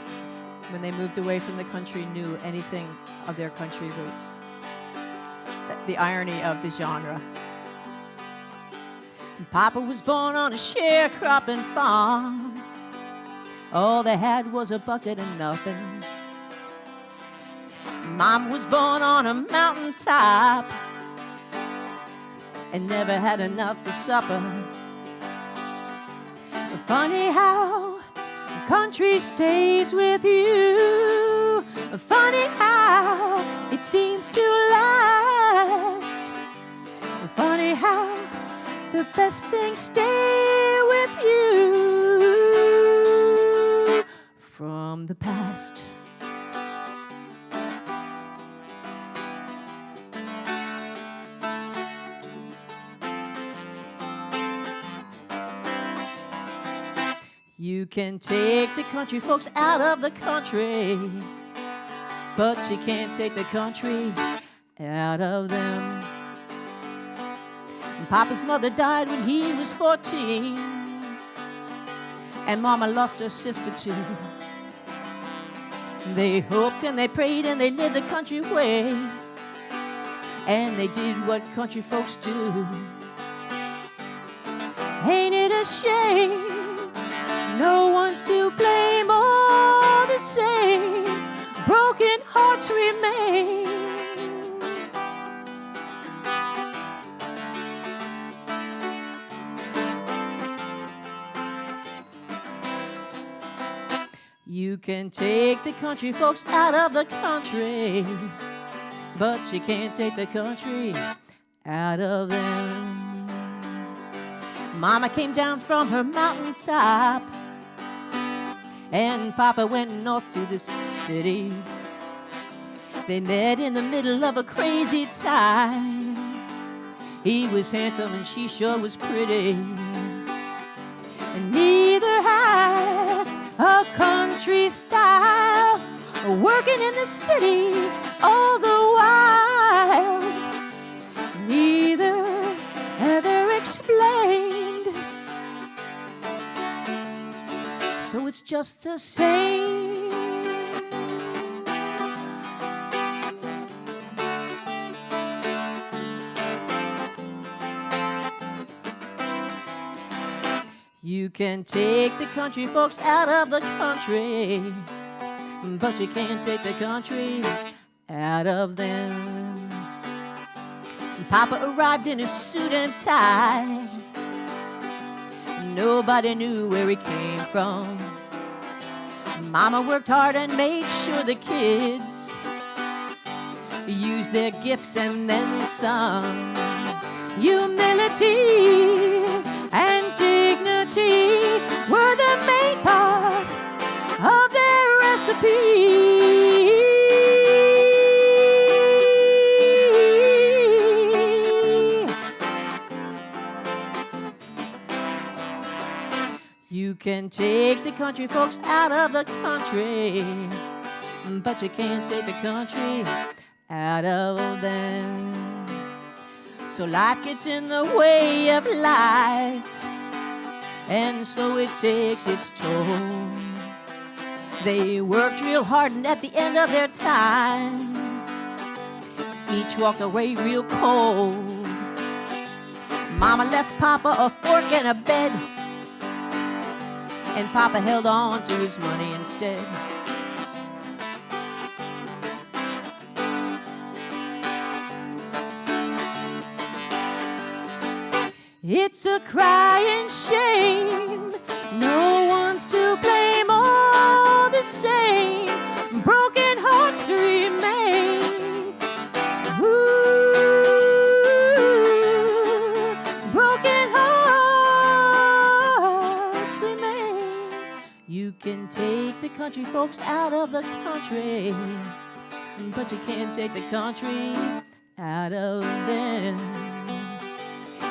when they moved away from the country, knew anything of their country roots. The irony of the genre. Papa was born on a sharecropping farm. All they had was a bucket and nothing. Mom was born on a mountaintop and never had enough for supper. Funny how the country stays with you. Funny how it seems to last. Funny how the best things stay with you from the past. You can take the country folks out of the country, but you can't take the country out of them. And Papa's mother died when he was 14, and Mama lost her sister too. They hoped and they prayed and they lived the country way, and they did what country folks do. Ain't it a shame? No one's to blame, all the same. Broken hearts remain. You can take the country folks out of the country, but you can't take the country out of them. Mama came down from her mountaintop, and Papa went north to the city. They met in the middle of a crazy time. He was handsome and she sure was pretty, and neither had a country style, working in the city all the while. Neither ever explained, so it's just the same. You can take the country folks out of the country, but you can't take the country out of them. Papa arrived in a suit and tie. Nobody knew where he came from. Mama worked hard and made sure the kids used their gifts and then some. Humility and dignity were the main part of their recipe. You can take the country folks out of the country, but you can't take the country out of them. So life gets in the way of life, and so it takes its toll. They worked real hard, and at the end of their time, each walked away real cold. Mama left Papa a fork and a bed, and Papa held on to his money instead. It's a crying shame, no one's to blame, all the same. Broken hearts remain. Ooh, broken hearts remain. You can take the country folks out of the country, but you can't take the country out of them.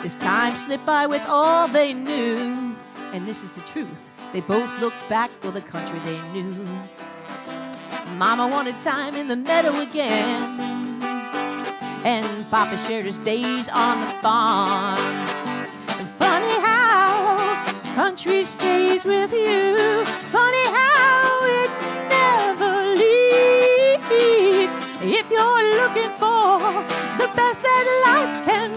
As time slipped by with all they knew, and this is the truth, they both looked back for the country they knew. Mama wanted time in the meadow again, and Papa shared his days on the farm. And funny how country stays with you. Funny how it never leaves. if you're looking for the best that life can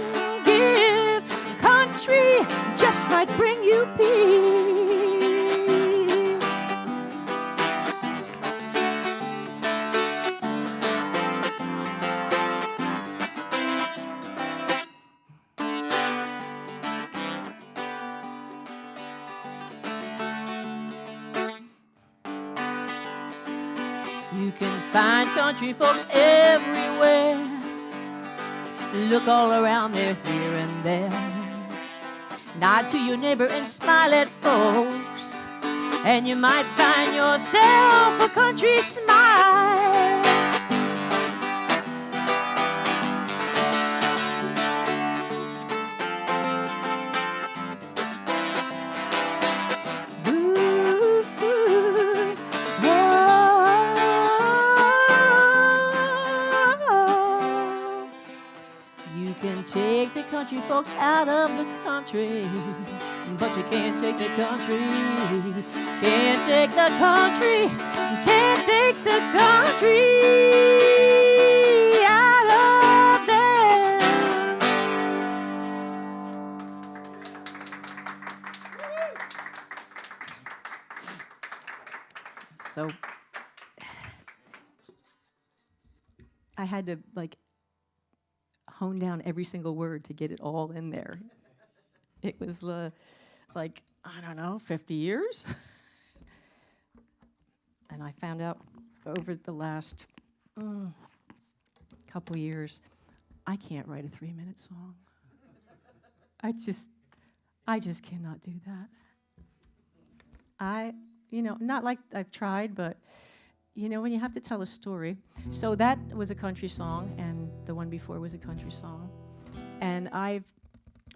give, country just might bring you peace. You can find country folks everywhere. Look all around, they're here and there. Nod to your neighbor and smile at folks, and you might find yourself a country smile. Take the country folks out of the country, but you can't take the country. Can't take the country. Can't take the country out of them. So I had to hone down every single word to get it all in there. It was like, I don't know, 50 years. And I found out over the last couple years, I can't write a 3-minute song. I just cannot do that. Not like I've tried, but when you have to tell a story. So that was a country song, and the one before was a country song. And I've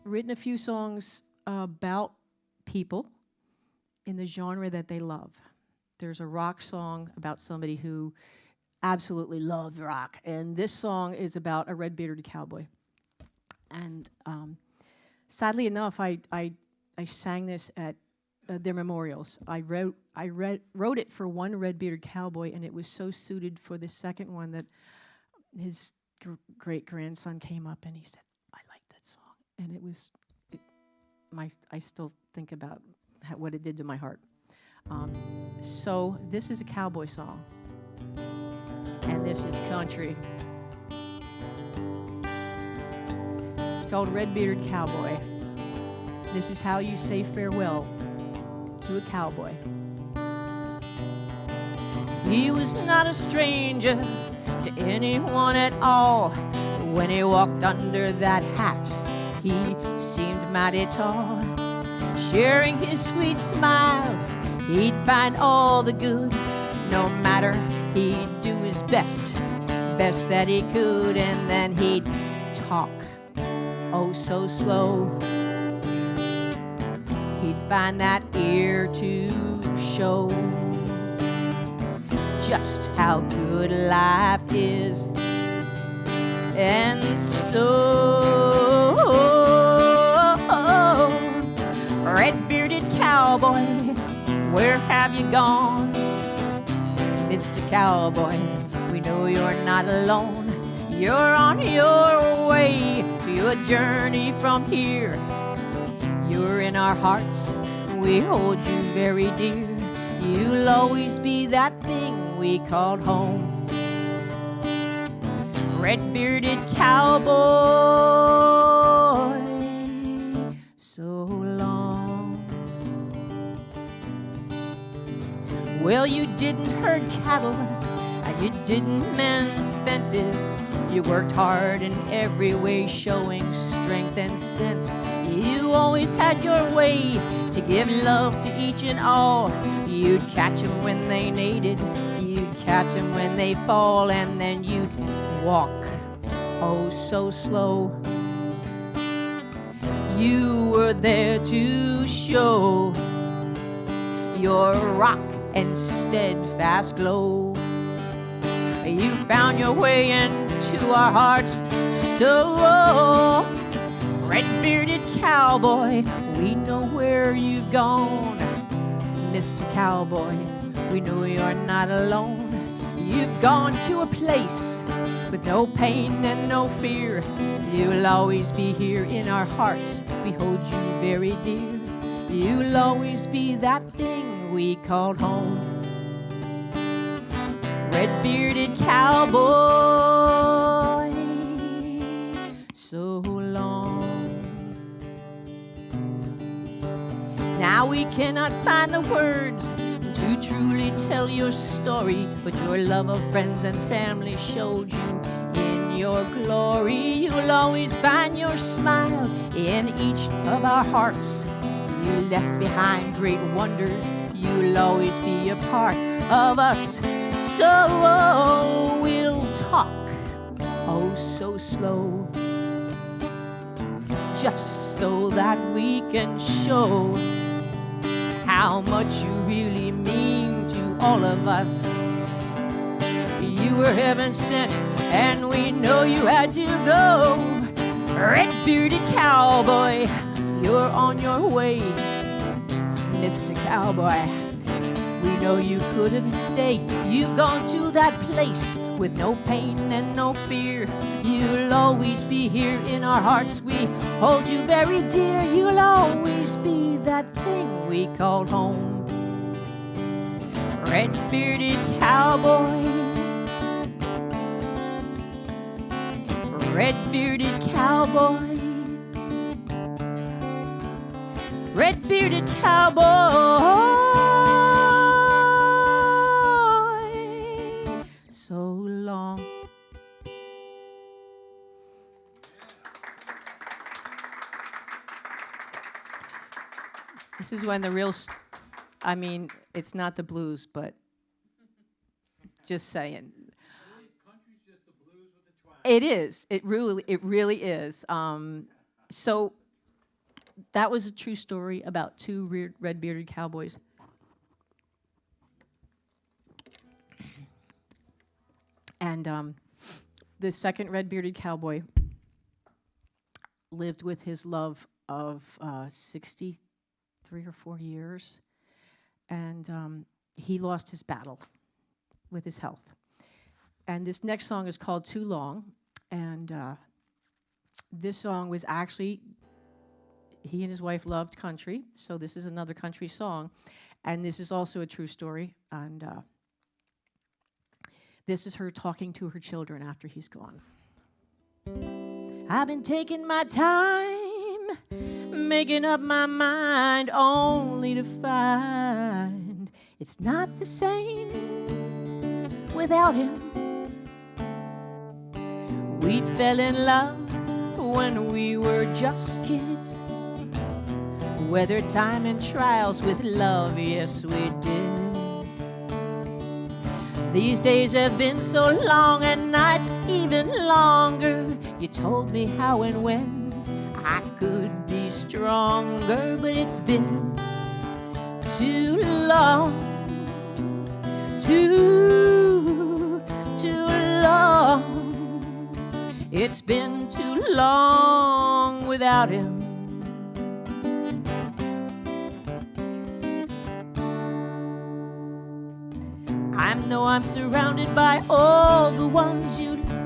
written a few songs about people in the genre that they love. There's a rock song about somebody who absolutely loved rock, and this song is about a red-bearded cowboy. And sadly enough, I sang this at their memorials. I wrote it for one red-bearded cowboy, and it was so suited for the second one that his great-grandson came up and he said, I like that song. And I still think about what it did to my heart. So this is a cowboy song, and this is country. It's called Red-Bearded Cowboy. This is how you say farewell to a cowboy. He was not a stranger to anyone at all. When he walked under that hat, he seemed mighty tall. Sharing his sweet smile, he'd find all the good. No matter, he'd do his best that he could. And then he'd talk, oh so slow. He'd find that ear to show just how good life is. And so, red-bearded cowboy, where have you gone? Mr. Cowboy, we know you're not alone. You're on your way to your journey from here. You're in our hearts, we hold you very dear. You'll always be that thing we called home. Red-bearded cowboy, so long. Well, you didn't herd cattle, and you didn't mend fences. You worked hard in every way, showing strength and sense. You always had your way to give love to each and all. You'd catch them when they needed, you'd catch them when they fall, and then you'd walk, oh so slow. You were there to show your rock and steadfast glow. You found your way into our hearts, so red-bearded cowboy, we know where you've gone. Mr. Cowboy, we know you're not alone. You've gone to a place with no pain and no fear. You'll always be here in our hearts. We hold you very dear. You'll always be that thing we called home. Red-bearded cowboy, so long. Now we cannot find the words to truly tell your story, but your love of friends and family showed you in your glory. You'll always find your smile in each of our hearts. You left behind great wonders. You'll always be a part of us. So we'll talk, oh so slow, just so that we can show how much you really mean to all of us. You were heaven sent, and we know you had to go. Red-bearded cowboy, you're on your way. Mr. Cowboy, we know you couldn't stay. You've gone to that place with no pain and no fear. You'll always be here in our hearts. We hold you very dear. You'll always be that thing we called home. Red-bearded cowboy, red-bearded cowboy, red-bearded cowboy, so long. This is when the real, I mean, it's not the blues, but just saying. Country's just the blues with the twang. It is. It really is. So that was a true story about two red-bearded cowboys. And the second red-bearded cowboy lived with his love of 63 or 4 years, and he lost his battle with his health. And this next song is called Too Long, and this song was actually, he and his wife loved country, so this is another country song, and this is also a true story, and this is her talking to her children after he's gone. I've been taking my time, making up my mind, only to find it's not the same without him. We fell in love when we were just kids, weathered time and trials with love, yes we did. These days have been so long and nights even longer. You told me how and when I could be stronger, but it's been too long, too long. It's been too long without him. I know I'm surrounded by all the ones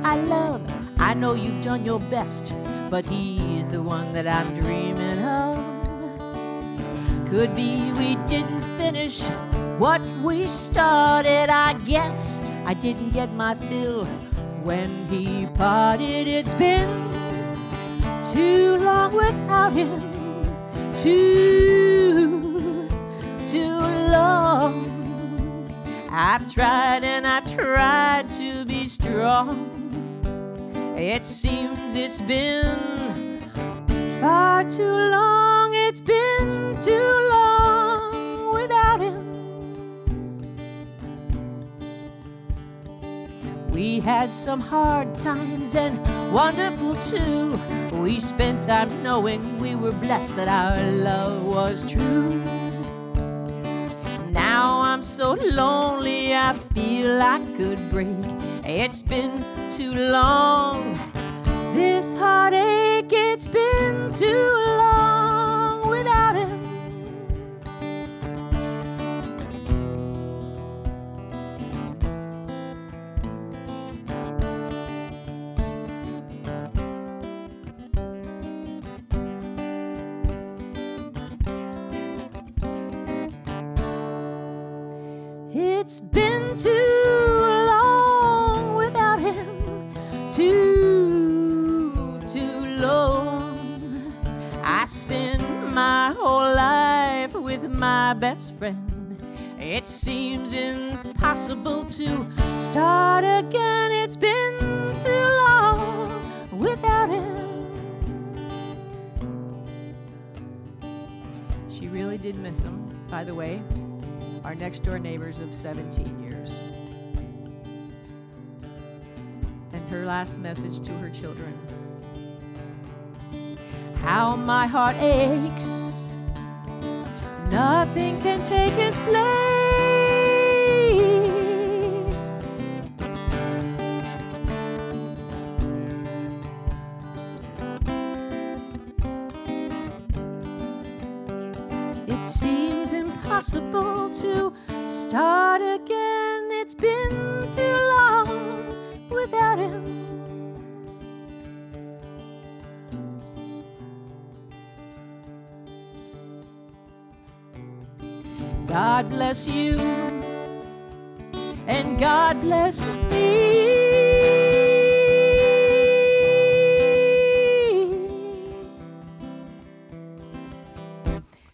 I love. I know you've done your best, but he's the one that I'm dreaming of. Could be we didn't finish what we started. I guess I didn't get my fill when he parted. It's been too long without him, too long. I've tried and I've tried to be strong. It seems it's been far too long. It's been too long without him. We had some hard times and wonderful too. We spent time knowing we were blessed that our love was true. Now I'm so lonely, I feel I could break. It's been too long, this heartache. It's been too long without him. It's been too long without him, too long. I spent my whole life with my best friend. It seems impossible to start again. It's been too long without him. She really did miss him, by the way. Our next door neighbors of 17 years. And her last message to her children. How my heart aches. Nothing can take his place. It seems impossible to start again. It's been too long without him. God bless you, and God bless me.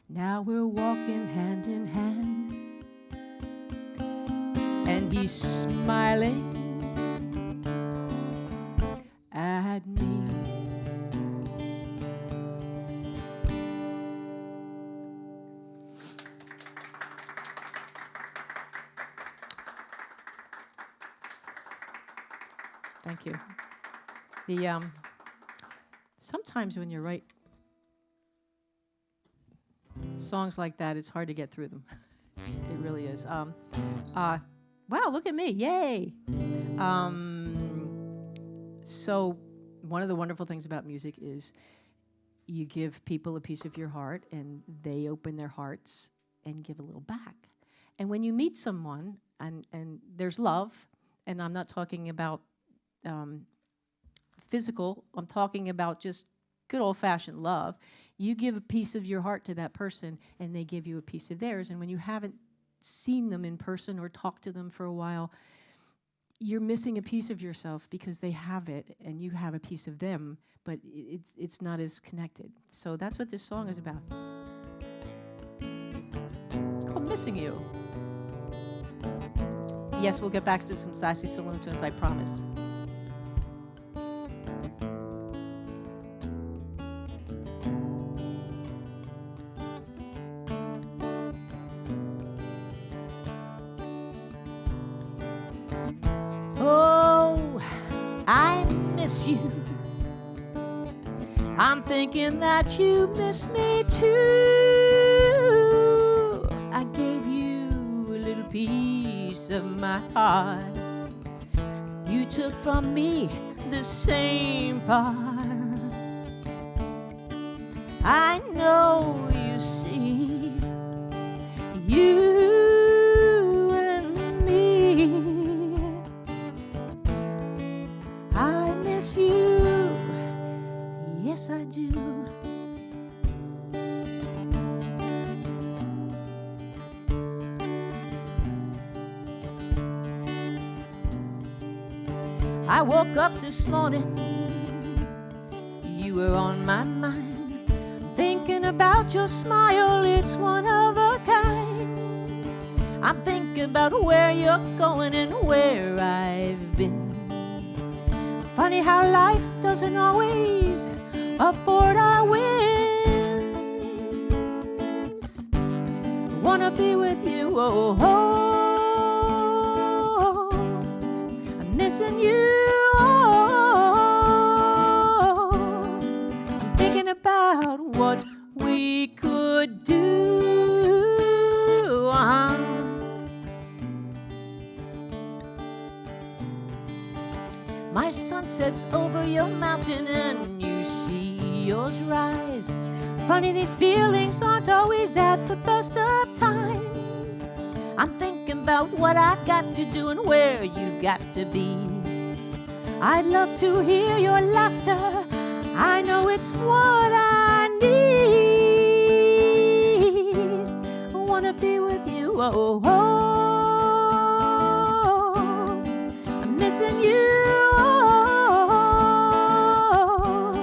Now we're walking hand in hand, and he's smiling at me. Thank you. Sometimes when you write songs like that, it's hard to get through them. It really is. Wow, look at me. Yay. So one of the wonderful things about music is you give people a piece of your heart, and they open their hearts and give a little back. And when you meet someone, and there's love, and I'm not talking about physical, I'm talking about just good old-fashioned love. You give a piece of your heart to that person, and they give you a piece of theirs. And when you haven't seen them in person or talked to them for a while, you're missing a piece of yourself because they have it, and you have a piece of them, but it's not as connected. So that's what this song is about. It's called Missing You. Yes, we'll get back to some sassy saloon tunes, I promise. You. I'm thinking that you miss me too. I gave you a little piece of my heart. You took from me the same part. I know you see, you and me. I miss you, yes I do. I woke up this morning, you were on my mind, thinking about your smile, it's one of a kind. I'm thinking about where you're going and where I've been. Funny how life doesn't always afford our wins. Wanna be with you, oh, oh. I'm missing you, oh. I'm thinking about what we could do. My sun sets over your mountain and you see yours rise. Funny, these feelings aren't always at the best of times. I'm thinking about what I got to do and where you got to be. I'd love to hear your laughter. I know it's what I need. I wanna be with you, oh, oh. missing you. I'm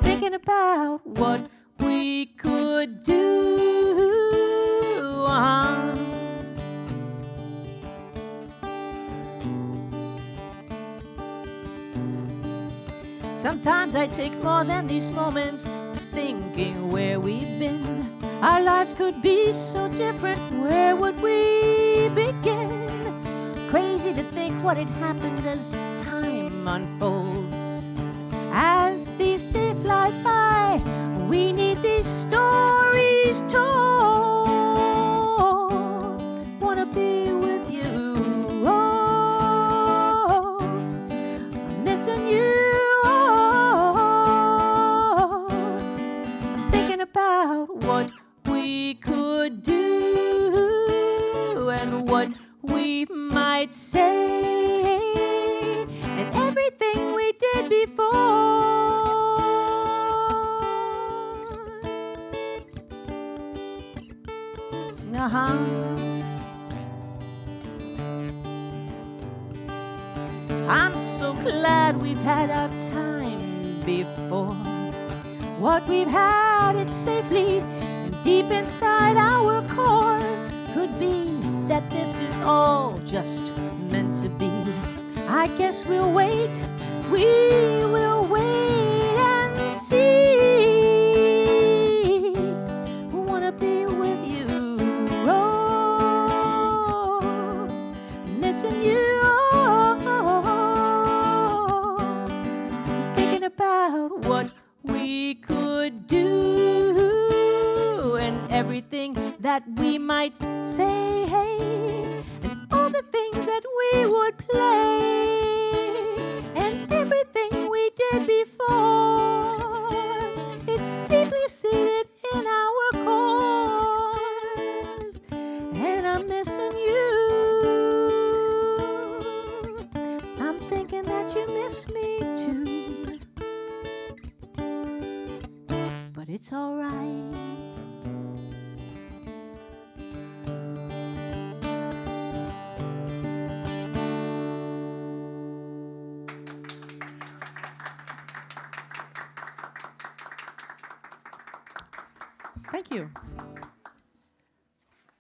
thinking about what we could do. Sometimes I take more than these moments, thinking where we've been. Our lives could be so different. Where would we begin? Crazy to think what had happened as time unfolds. As these days fly by, we need these stories told. Wanna be with you. Oh, I'm missing you. About what we could do and what we might say and everything we did before. I'm so glad we've had our time before. What we've had it safely deep inside our cores. Could be that this is all just meant to be. I guess we'll wait, we will wait and see. Wanna be with you. Oh, missing you. Thinking about what we could do and everything that we might say and all the things that we would play and everything we did before. It's deeply seated in our cores and I'm missing you. I'm thinking that you miss me too. But it's all right. Thank you.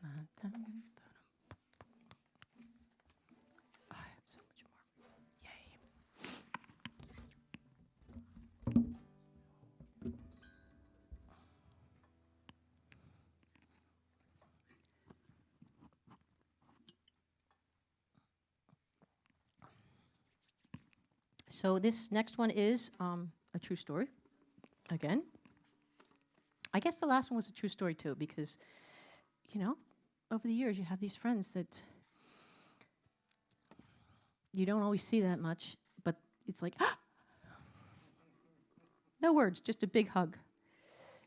I have so much more. Yay. So this next one is a true story, again. I guess the last one was a true story too, because, you know, over the years you have these friends that you don't always see that much, but it's like, no words, just a big hug.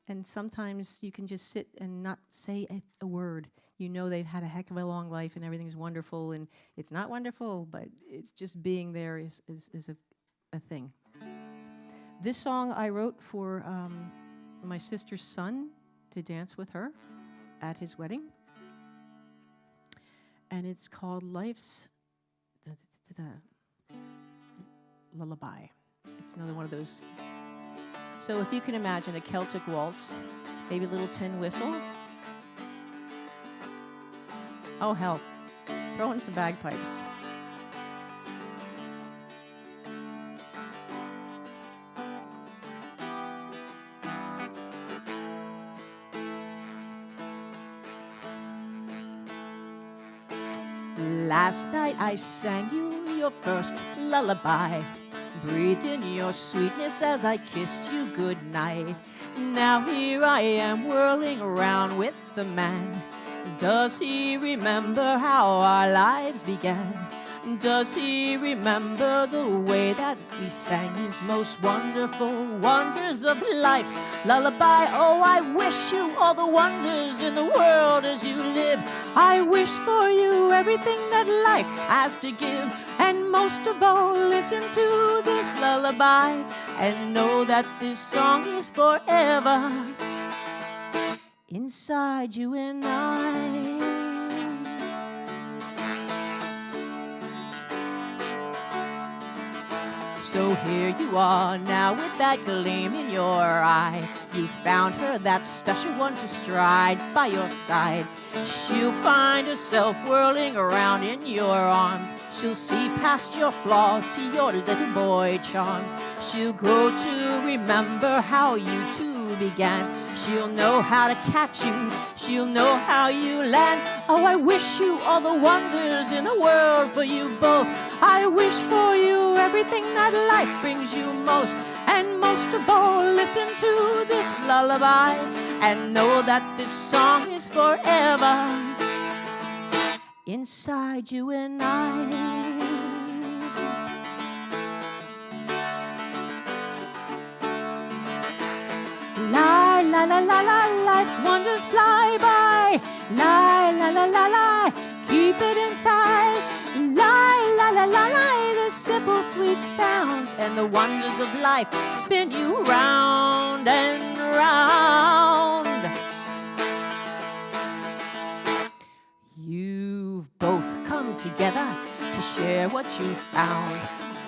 And sometimes you can just sit and not say a word. You know they've had a heck of a long life and everything's wonderful, and it's not wonderful, but it's just being there is a thing. This song I wrote for my sister's son to dance with her at his wedding. And it's called Life's Lullaby. It's another one of those. So if you can imagine a Celtic waltz, maybe a little tin whistle. Oh, hell. Throw in some bagpipes. Last night I sang you your first lullaby, breathed in your sweetness as I kissed you goodnight. Now here I am whirling around with the man. Does he remember how our lives began? Does he remember the way that we sang his most wonderful wonders of life's lullaby? Oh, I wish you all the wonders in the world as you live. I wish for you everything that life has to give. And most of all, listen to this lullaby and know that this song is forever inside you and I. So here you are now with that gleam in your eye. You found her, that special one to stride by your side. She'll find herself whirling around in your arms. She'll see past your flaws to your little boy charms. She'll grow to remember how you two began. She'll know how to catch you. She'll know how you land. Oh, I wish you all the wonders in the world for you both. I wish for you everything that life brings you most. And most of all, listen to this lullaby and know that this song is forever inside you and I. La la la la la, life's wonders fly by. La la la la la, keep it inside. La la la la la, the simple sweet sounds and the wonders of life spin you round and round. You've both come together to share what you found.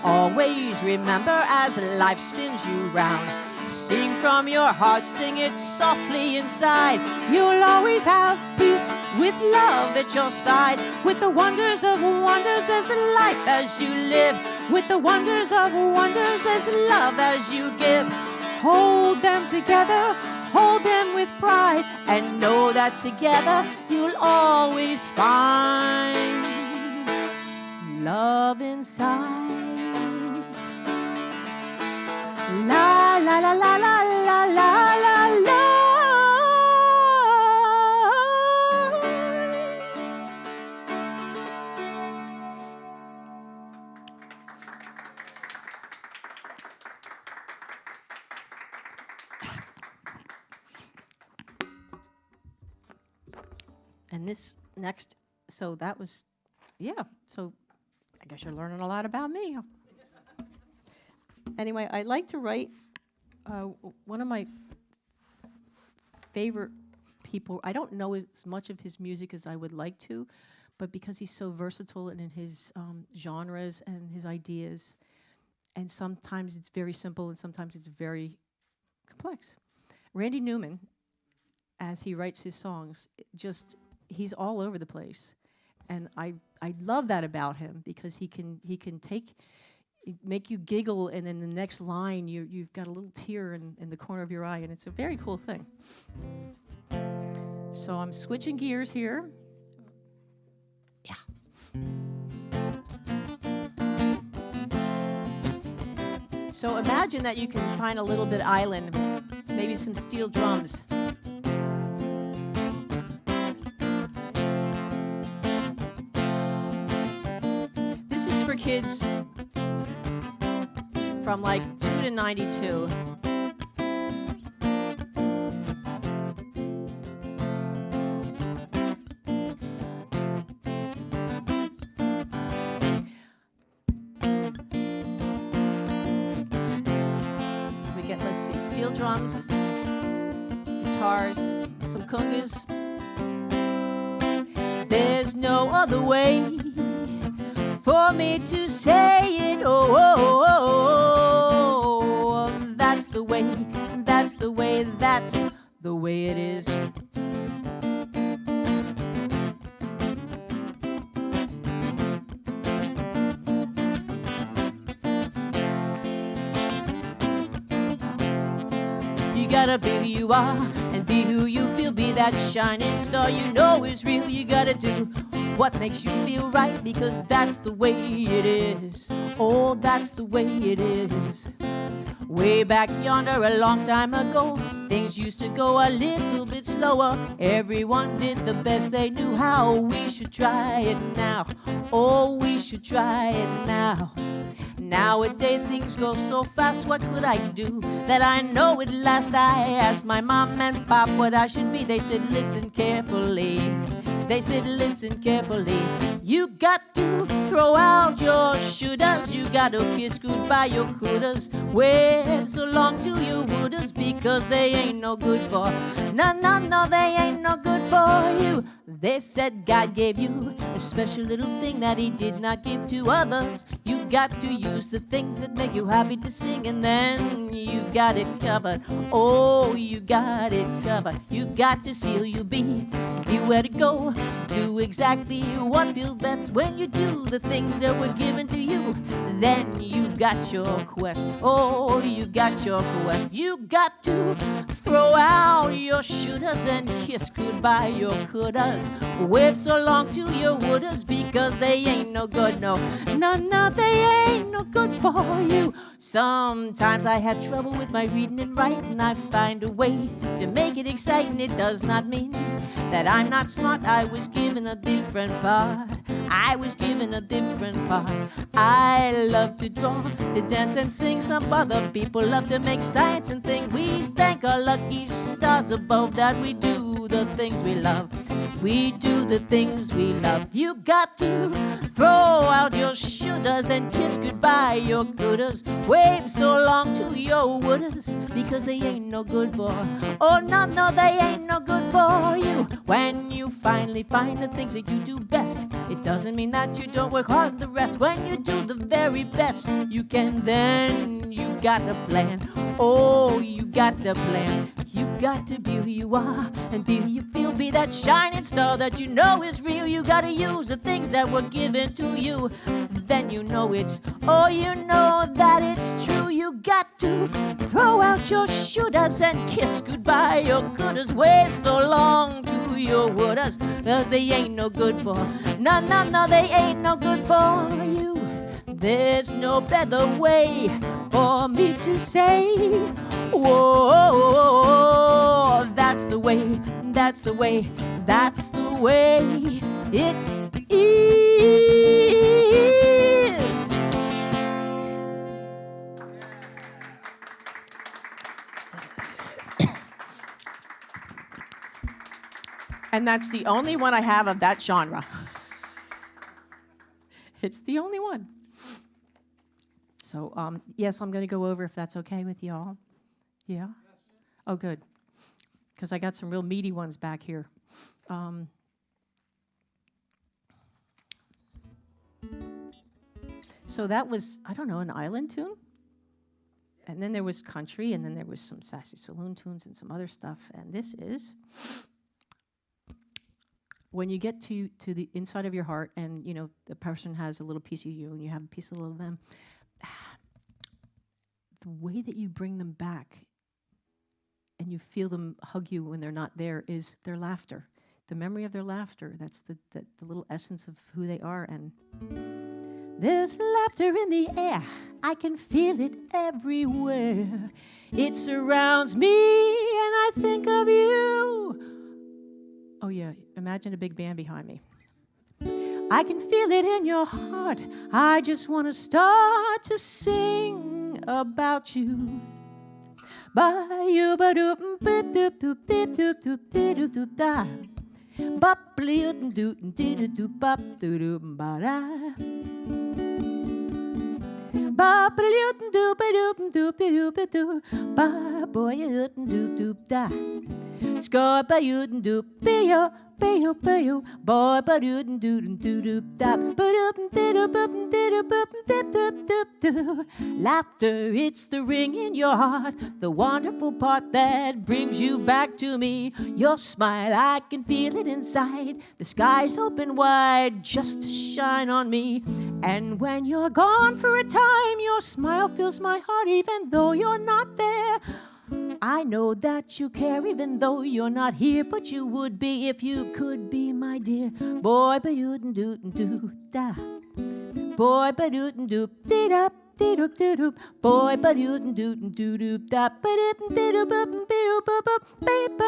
Always remember as life spins you round. Sing from your heart, sing it softly inside. You'll always have peace with love at your side. With the wonders of wonders as life as you live. With the wonders of wonders as love as you give. Hold them together, hold them with pride. And know that together you'll always find love inside. La la la la la la la la la. And this next, so that was, yeah, so I guess you're learning a lot about me. Anyway, I like to write. One of my favorite people, I don't know as much of his music as I would like to, but because he's so versatile in his genres and his ideas, and sometimes it's very simple and sometimes it's very complex. Randy Newman, as he writes his songs, he's all over the place. And I love that about him because he can make you giggle, and then the next line you've got a little tear in the corner of your eye, and it's a very cool thing. So I'm switching gears here. Yeah. So imagine that you can find a little bit island, maybe some steel drums. This is for kids from like 2 to 92. We get, let's see, steel drums, guitars, some congas. There's no other way for me to say it. Oh, oh, oh, oh. That's the way, that's the way, that's the way it is. You gotta be who you are and be who you feel. Be that shining star you know is real. You gotta do what makes you feel right, because that's the way it is. Oh, that's the way it is. Way back yonder a long time ago, things used to go a little bit slower. Everyone did the best they knew how. We should try it now. Oh, we should try it now. Nowadays things go so fast, what could I do that I know at last? I asked my mom and pop what I should be. They said, listen carefully. They said, listen carefully. You got to throw out your shooters. You gotta kiss goodbye your cooters. Wave so long to your wooters because they ain't no good for. No, they ain't no good for you. They said God gave you a special little thing that he did not give to others. You got to use the things that make you happy to sing, and then you got it covered. Oh, you got it covered. You got to see who you be where to go. Do exactly what feels best when you do the things that were given to you. Then you got your quest. Oh, you got your quest. You got to throw out your shooters and kiss goodbye your couldas. Wave so long to your wouldas because they ain't no good, no, they ain't no good for you. Sometimes I have trouble with my reading and writing. I find a way to make it exciting. It does not mean that I'm not smart. I was given a different part. I was given a different part. I love to draw, to dance and sing. Some other people love to make science and think. We thank our lucky stars above that we do the things we love. We do the things we love. You got to throw out your shooters and kiss goodbye your gooders. Wave so long to your wooders because they ain't no good for. Oh, no, they ain't no good for you. When you finally find the things that you do best, it doesn't mean that you don't work hard on the rest. When you do the very best you can, then you got a plan. Oh, you got a plan. You got to be who you are and be who you feel. Be that shining star that you know is real. You got to use the things that were given to you. Then you know it's, oh, you know that it's true. You got to throw out your shooters and kiss goodbye your gooders. Wave so long to your wooders, 'cause they ain't no good for. No, they ain't no good for you. There's no better way for me to say, whoa, that's the way, that's the way, that's the way it is. And that's the only one I have of that genre. It's the only one. So, yes, I'm going to go over if that's okay with y'all. Yeah? Oh, good. Because I got some real meaty ones back here. So that was, I don't know, an island tune? And then there was country, and then there was some sassy saloon tunes and some other stuff. And this is, when you get to the inside of your heart, and, you know, the person has a little piece of you, and you have a piece of them, the way that you bring them back and you feel them hug you when they're not there is their laughter. The memory of their laughter, that's the little essence of who they are. And there's laughter in the air. I can feel it everywhere. It surrounds me and I think of you. Oh yeah, imagine a big band behind me. I can feel it in your heart. I just want to start to sing about you. Ba you ba doop doop doop doop doop doop doop doop da. Ba doop doop doop doop bop doop ba da. Ba doop doop doop doop doop doop ba boy doop doop da. Score ba doop doop yo. Bayo, bayo, boy, ba doo doo doo doo doo da, ba doo doo doo doo doo doo doo. Laughter, it's the ring in your heart, the wonderful part that brings you back to me. Your smile, I can feel it inside. The sky's open wide just to shine on me. And when you're gone for a time, your smile fills my heart, even though you're not there. I know that you care even though you're not here, but you would be if you could be, my dear. Boy, ba doo doo doo da. Boy, ba doo doo dee da dee doo doo doo. Boy, ba doo doo doo doo da ba doo doo doo ba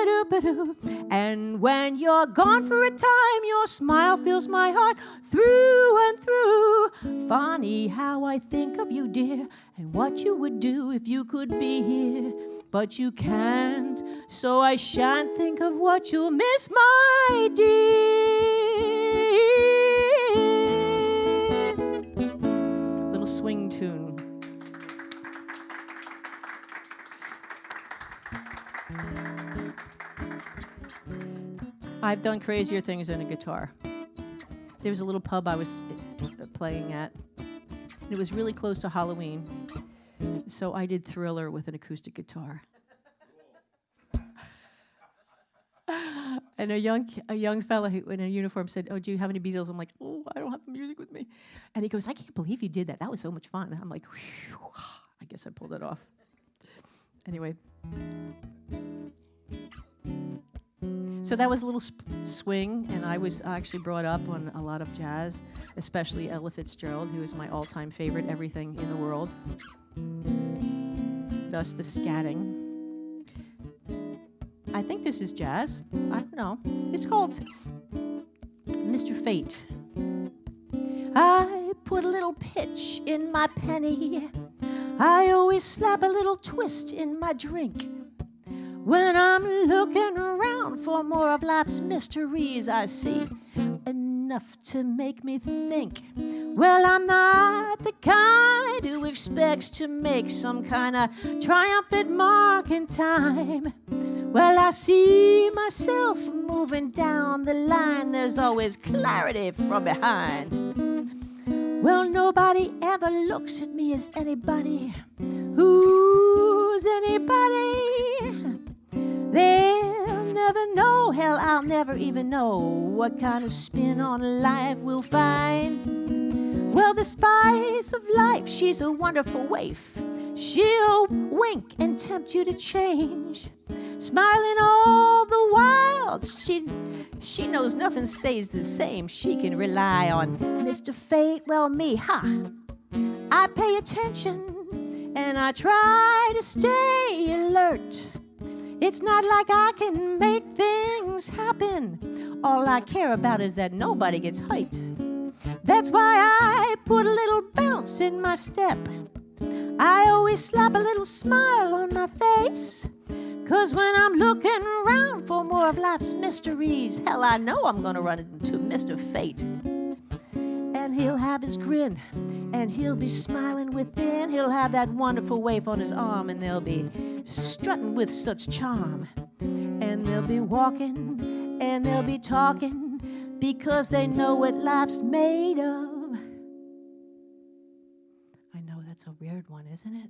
doo ba doo. And when you're gone for a time, your smile fills my heart through and through. Funny how I think of you, dear, and what you would do if you could be here. But you can't, so I shan't think of what you'll miss, my dear. I've done crazier things than a guitar. There was a little pub I was playing at, and it was really close to Halloween, so I did Thriller with an acoustic guitar. And a young fella who, in a uniform said, "Oh, do you have any Beatles?" I'm like, "Oh, I don't have the music with me." And he goes, "I can't believe you did that. That was so much fun." I'm like, "Whew, I guess I pulled it off." Anyway. So that was a little swing, and I was actually brought up on a lot of jazz, especially Ella Fitzgerald, who is my all-time favorite everything in the world. Thus the scatting. I think this is jazz. I don't know. It's called Mr. Fate. I put a little pitch in my penny. I always slap a little twist in my drink. When I'm looking around for more of life's mysteries, I see enough to make me think. Well, I'm not the kind who expects to make some kind of triumphant mark in time. Well, I see myself moving down the line. There's always clarity from behind. Well, nobody ever looks at me as anybody who's anybody. They'll never know, hell, I'll never even know what kind of spin on life we'll find. Well, the spice of life, she's a wonderful waif. She'll wink and tempt you to change. Smiling all the while, she knows nothing stays the same. She can rely on Mr. Fate. Well, me, I pay attention and I try to stay alert. It's not like I can make things happen. All I care about is that nobody gets hurt. That's why I put a little bounce in my step. I always slap a little smile on my face. 'Cause when I'm looking around for more of life's mysteries, hell, I know I'm gonna run into Mr. Fate. And he'll have his grin, and he'll be smiling within. He'll have that wonderful waif on his arm, and they'll be strutting with such charm. And they'll be walking, and they'll be talking, because they know what life's made of. I know that's a weird one, isn't it?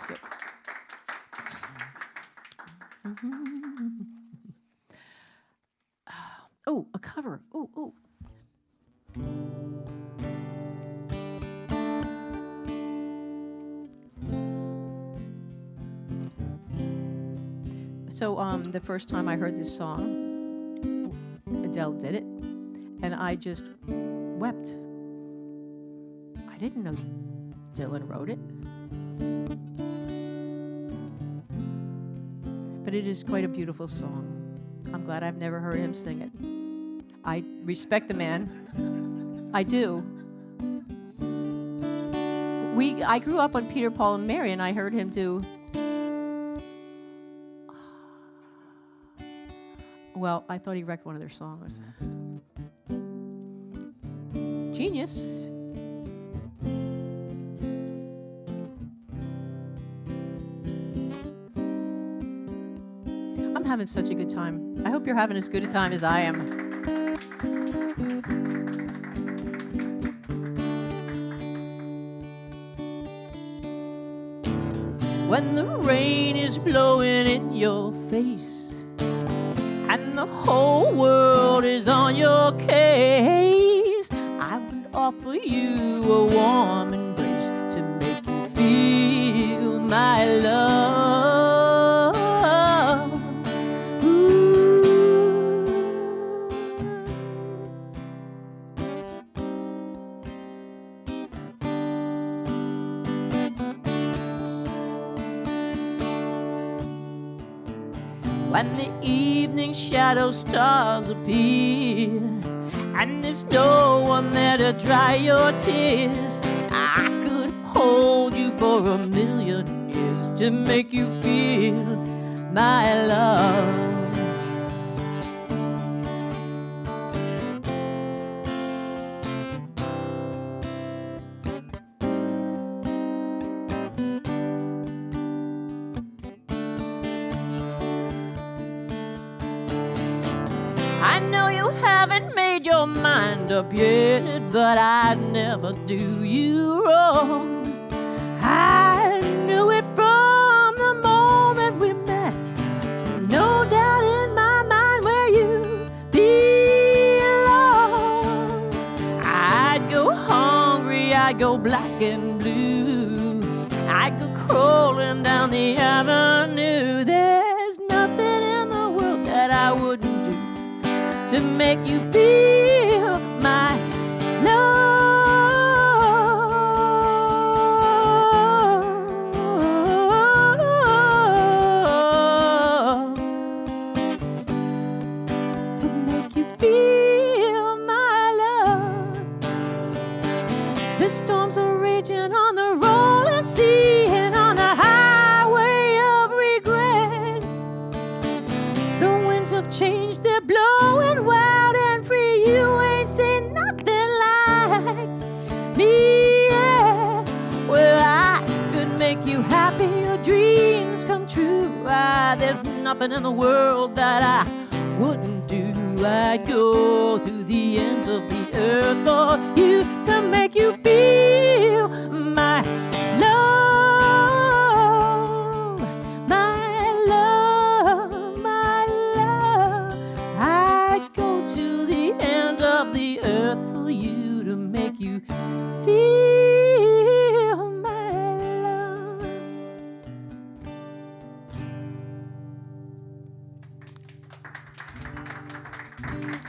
So. Oh, a cover. Oh. So the first time I heard this song, Adele did it, and I just wept. I didn't know Dylan wrote it. But it is quite a beautiful song. I'm glad I've never heard him sing it. I respect the man. I do. I grew up on Peter, Paul, and Mary, and I heard him do... Well, I thought he wrecked one of their songs. Genius. I'm having such a good time. I hope you're having as good a time as I am. When the rain is blowing in your face and the whole world is on your case, I would offer you a warm embrace to make you feel my love. Ooh. When the evening shadow stars appear and there's no one there to dry your tears, I could hold you for 1,000,000 years to make you feel my love. made your mind up yet, but I'd never do you wrong. I knew it from the moment we met. No doubt in my mind where you belong. I'd go hungry, I'd go black and blue, I'd go crawling down the avenue. There's nothing in the world that I wouldn't do to make you feel my love. To make you feel my love. The storms are raging on the rolling sea and on the highway of regret. The winds have changed, they're blowing wild and free. You ain't seen nothing like me, yeah. Well, I could make you happy, your dreams come true. There's nothing in the world that I wouldn't do. I'd go to the ends of the earth for you to make you feel my love, my love, my love. I'd go to the end of the earth for you to make you feel my love.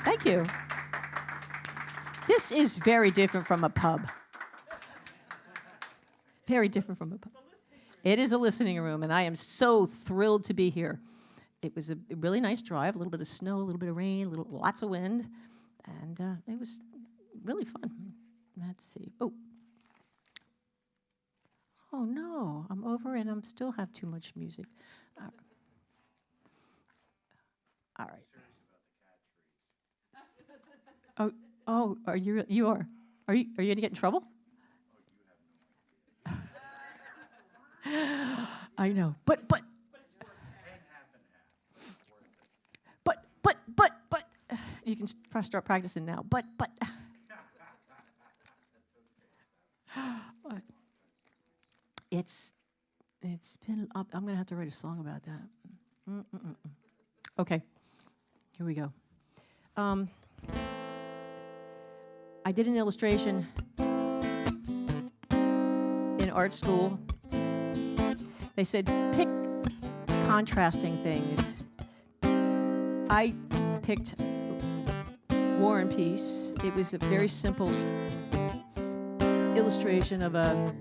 Thank you. This is very different from a pub. Very different from a pub. It is a listening room, and I am so thrilled to be here. It was a really nice drive, a little bit of snow, a little bit of rain, lots of wind, and it was really fun. Let's see. Oh no, I'm over and I still have too much music. All right. Oh, are you? You are. Are you going to get in trouble? I know, but. You can start practicing now. But. It's been. I'm going to have to write a song about that. Okay, here we go. I did an illustration in art school. They said, pick contrasting things. I picked War and Peace. It was a very simple illustration of a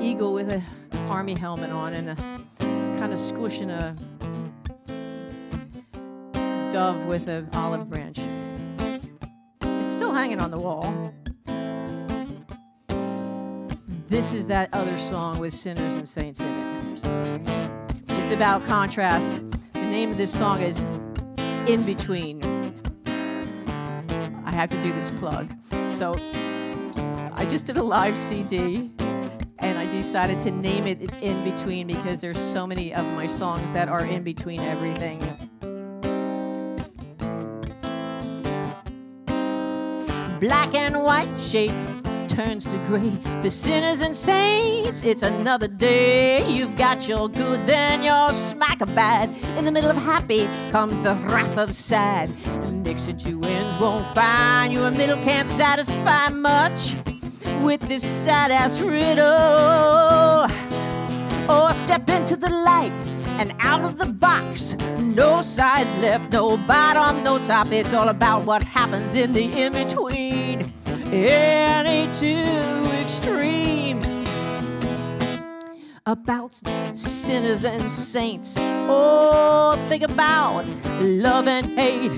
eagle with an army helmet on and a kind of squishing a dove with an olive branch. It's still hanging on the wall. This is that other song with sinners and saints in it. It's about contrast. The name of this song is In Between. I have to do this plug. So I just did a live CD, and I decided to name it In Between because there's so many of my songs that are in between everything. Black and white shape turns to gray. The sinners and saints, it's another day. You've got your good, then your smack of bad. In the middle of happy comes the wrath of sad. Mixing two ends won't find you a middle, can't satisfy much with this sad-ass riddle. Oh, step into the light and out of the box. No sides left, no bottom, no top. It's all about what happens in the in-between. Any two extremes. About sinners and saints. Oh, think about love and hate.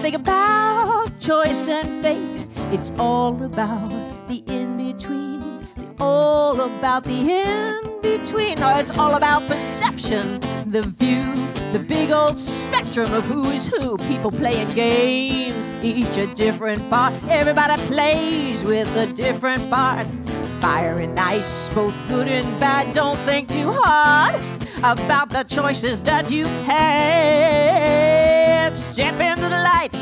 Think about choice and fate. It's all about the in-between. All about the in-between. Oh, it's all about perception, the view, the big old spectrum of who is who. People playing games, each a different part. Everybody plays with a different part. Fire and ice, both good and bad. Don't think too hard about the choices that you've had. Step into the light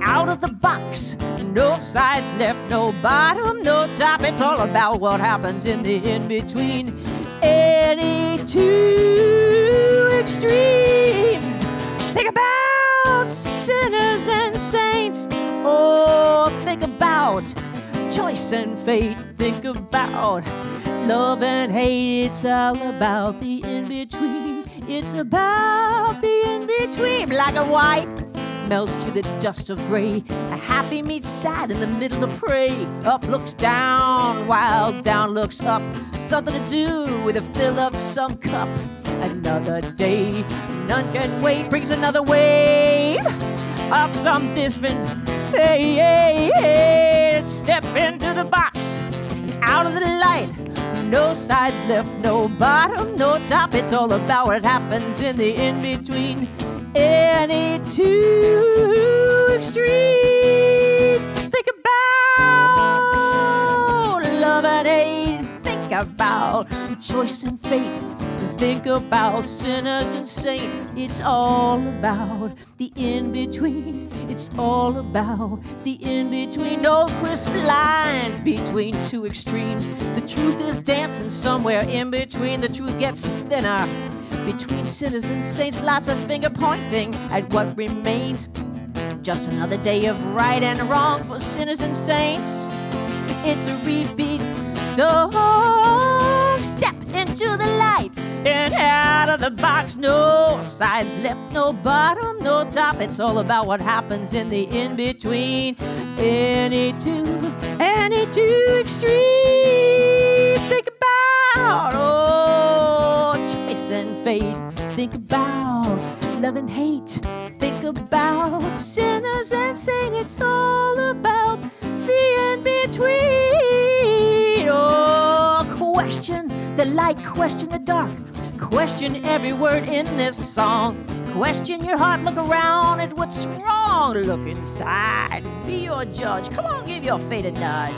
out of the box. No sides left, no bottom, no top. It's all about what happens in the in-between. Any two extremes. Think about sinners and saints. Oh, think about choice and fate. Think about love and hate. It's all about the in-between. It's about the in-between. Black and white melts to the dust of gray. A happy meets sad in the middle of prey. Up looks down, while down looks up. Something to do with a fill of some cup. Another day, none can wait, brings another wave of some different fate. Step into the box, out of the light. No sides left, no bottom, no top. It's all about what happens in the in-between. Any two extremes. Think about love and hate. Think about choice and fate. Think about sinners and saints. It's all about the in-between. It's all about the in-between. No crisp lines between two extremes. The truth is dancing somewhere in between. The truth gets thinner between sinners and saints. Lots of finger pointing at what remains. Just another day of right and wrong for sinners and saints. It's a repeat song. Step into the light and out of the box. No sides left, no bottom, no top. It's all about what happens in the in-between. Any two extremes. Think about, choice and fate. Think about love and hate. Think about sinners and saints. It's all about the in-between. Oh, question the light, question the dark. Question every word in this song. Question your heart, look around at what's wrong. Look inside, be your judge. Come on, give your fate a nudge.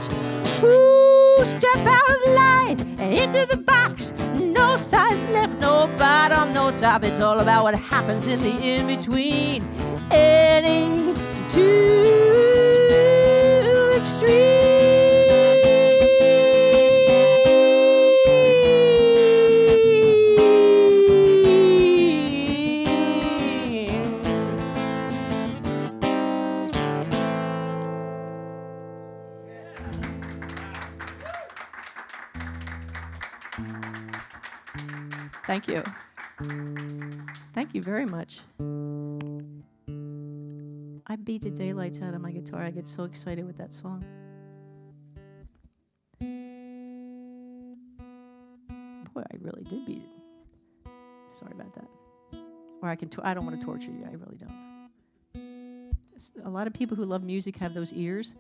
Ooh, step out of the light and into the box. No sides left, no bottom, no top. It's all about what happens in the in-between. Any two extremes. Thank you. Thank you very much. I beat the daylights out of my guitar. I get so excited with that song. Boy, I really did beat it. Sorry about that. Or I don't want to torture you. I really don't. A lot of people who love music have those ears,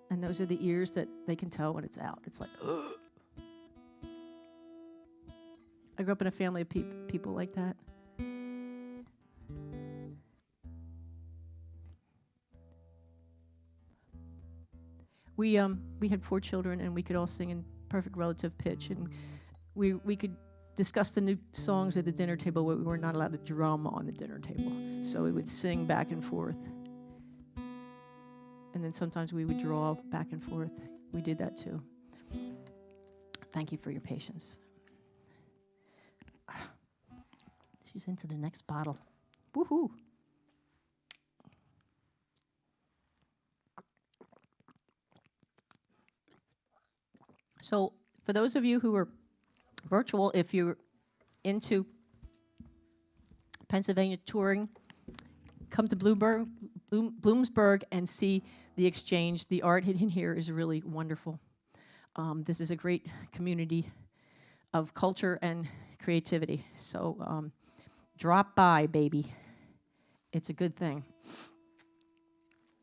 and those are the ears that they can tell when it's out. It's like, ugh. I grew up in a family of people like that. We had 4 children, and we could all sing in perfect relative pitch, and we could discuss the new songs at the dinner table, but we were not allowed to drum on the dinner table. So we would sing back and forth, and then sometimes we would draw back and forth. We did that too. Thank you for your patience. She's into the next bottle. Woohoo! So, for those of you who are virtual, if you're into Pennsylvania touring, come to Bloomsburg and see the exchange. The art in here is really wonderful. This is a great community of culture and creativity. So drop by, baby. It's a good thing.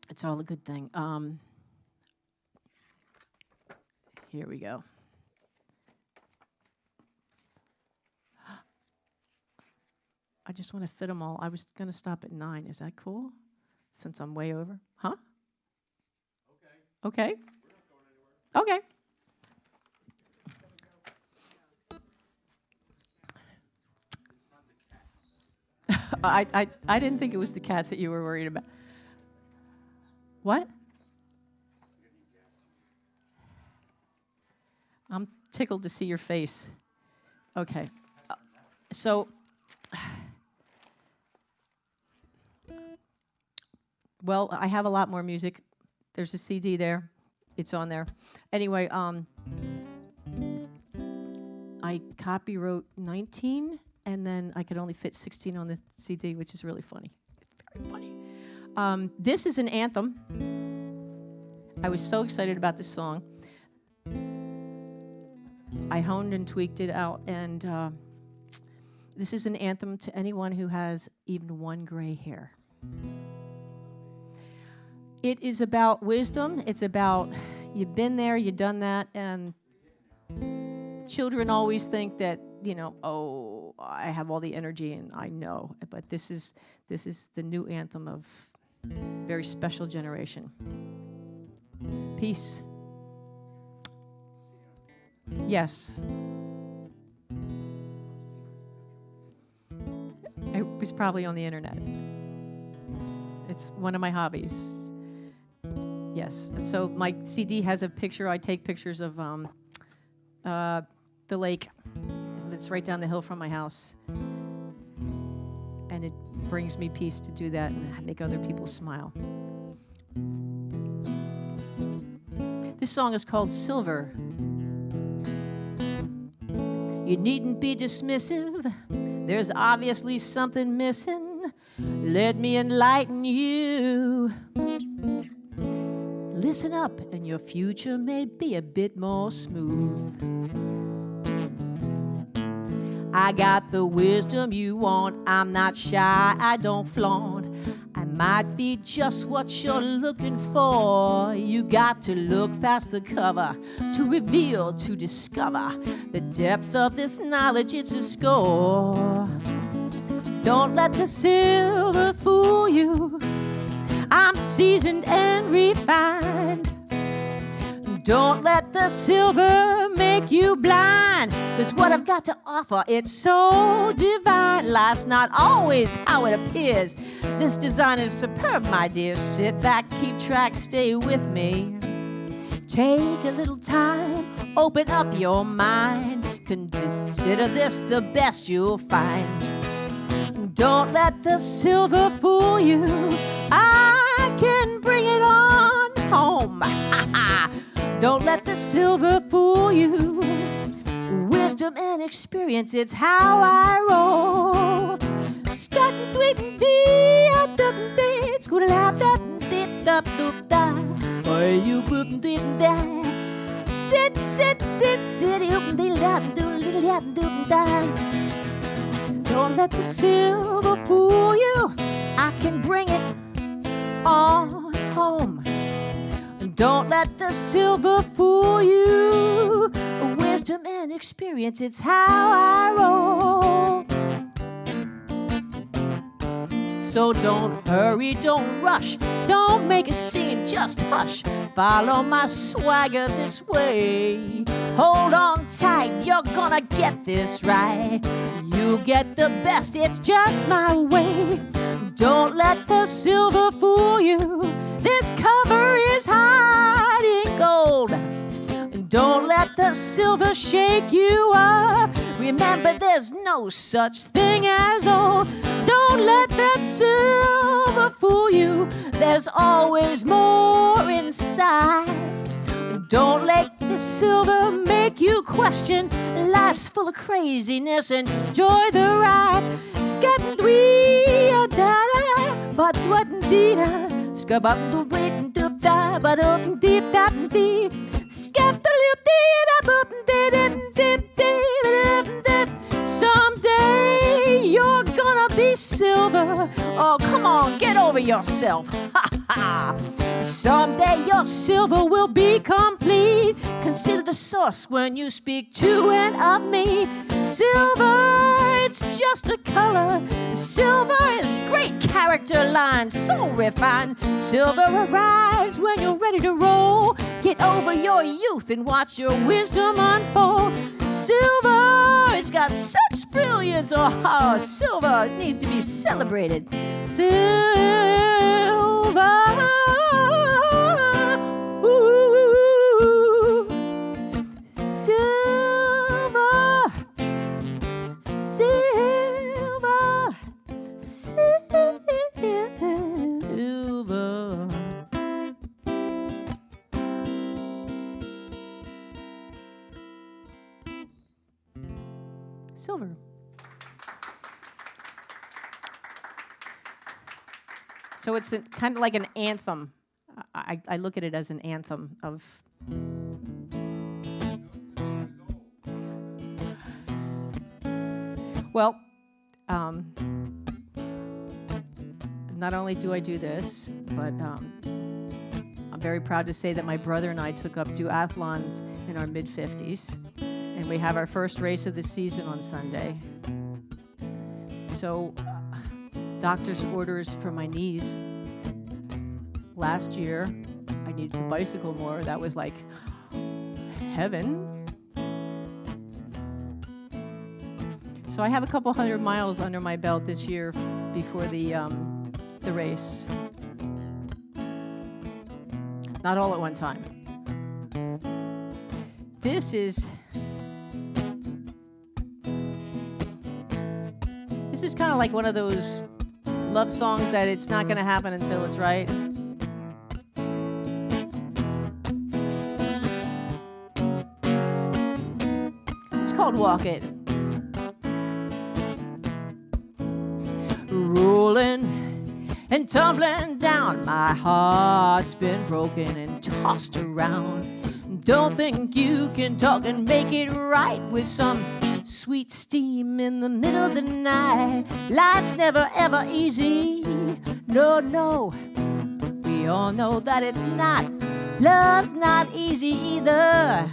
It's all a good thing. Here we go. I just want to fit them all. I was going to stop at 9. Is that cool? Since I'm way over. Huh? Okay. Okay. We're not going anywhere. Okay. I didn't think it was the cats that you were worried about. What? I'm tickled to see your face. Okay. So, well, I have a lot more music. There's a CD there. It's on there. Anyway, I copywrote 19, and then I could only fit 16 on the CD, which is really funny. It's very funny. This is an anthem. I was so excited about this song. I honed and tweaked it out, and this is an anthem to anyone who has even one gray hair. It is about wisdom. It's about you've been there, you've done that, and children always think that, you know, oh, I have all the energy and I know. But this is the new anthem of a very special generation. Peace. Yes. It was probably on the internet. It's one of my hobbies. Yes. So my CD has a picture. I take pictures of the lake. It's right down the hill from my house. And it brings me peace to do that and make other people smile. This song is called Silver. You needn't be dismissive. There's obviously something missing. Let me enlighten you. Listen up, and your future may be a bit more smooth. I got the wisdom you want. I'm not shy, I don't flaunt. I might be just what you're looking for. You got to look past the cover to reveal, to discover the depths of this knowledge. It's a score. Don't let the silver fool you. I'm seasoned and refined. Don't let the silver make you blind. 'Cause what I've got to offer, it's so divine. Life's not always how it appears. This design is superb, my dear. Sit back, keep track, stay with me. Take a little time, open up your mind. Consider this the best you'll find. Don't let the silver fool you. I can bring it on home. Don't let the silver fool you. Wisdom and experience, it's how I roll. Scott and tweet and be up and it's gonna laugh that and dip up doop da. Boy, you wouldn't didn't die. Sit, open the lap and do a little lap and doop da. Don't let the silver fool you. I can bring it on home. Don't let the silver fool you. Wisdom and experience, it's how I roll. So don't hurry, don't rush, don't make a scene, just hush. Follow my swagger this way. Hold on tight, you're gonna get this right. You get the best, it's just my way. Don't let the silver fool you. This cover is hiding gold. Don't let the silver shake you up. Remember, there's no such thing as old. Don't let that silver fool you. There's always more inside. Don't let the silver make you question. Life's full of craziness. Enjoy the ride. But what indeed? Skabab do break and do da, but open deep that and deep. Someday you're gonna be silver. Oh, come on, get over yourself. Someday your silver will be complete. Consider the source when you speak to and of me. Silver, it's just a color. Silver is great character line, so refined. Silver arrives when you're ready to roll. Get over your youth and watch your wisdom unfold. Silver, it's got such brilliance. Oh, silver needs to be celebrated. Silver. So it's kind of like an anthem. I look at it as an anthem of... Well, not only do I do this, but I'm very proud to say that my brother and I took up duathlons in our mid-50s, and we have our first race of the season on Sunday. So, doctor's orders for my knees. Last year, I needed to bicycle more. That was like heaven. So I have a couple 100 miles under my belt this year before the race. Not all at one time. This is kind of like one of those love songs that it's not going to happen until it's right. It's called Walk It. Rolling and tumbling down, my heart's been broken and tossed around. Don't think you can talk and make it right with some sweet steam in the middle of the night. Life's never ever easy, no. We all know that it's not. Love's not easy either.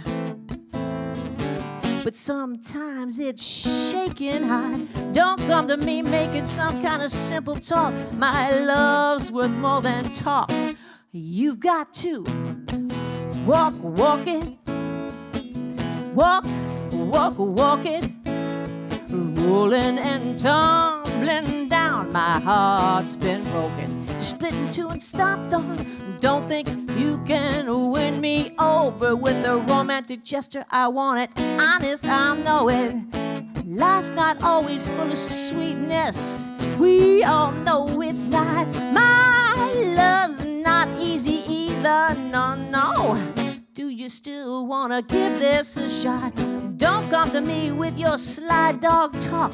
But sometimes it's shaking high. Don't come to me making some kind of simple talk. My love's worth more than talk. You've got to walk it. Walk it. Rolling and tumbling down. My heart's been broken, split in two and stomped on. Don't think you can win me over with a romantic gesture. I want it honest, I know it. Life's not always full of sweetness. We all know it's not. My love's not easy either, no. Do you still wanna give this a shot? Don't come to me with your sly dog talk.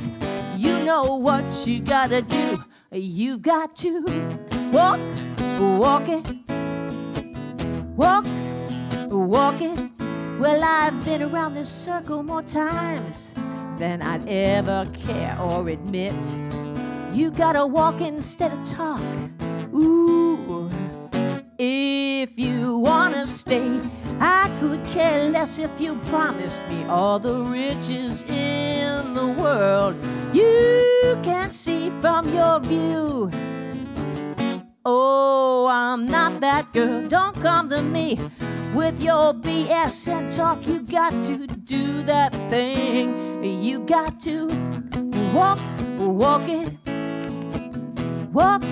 You know what you gotta do. You've got to walk it. Walk it. Well, I've been around this circle more times than I'd ever care or admit. You gotta walk instead of talk. Ooh, if you wanna stay, I could care less if you promised me all the riches in the world you can't see from your view. Oh, I'm not that girl. Don't come to me with your BS and talk. You got to do that thing. You got to walk it. Walk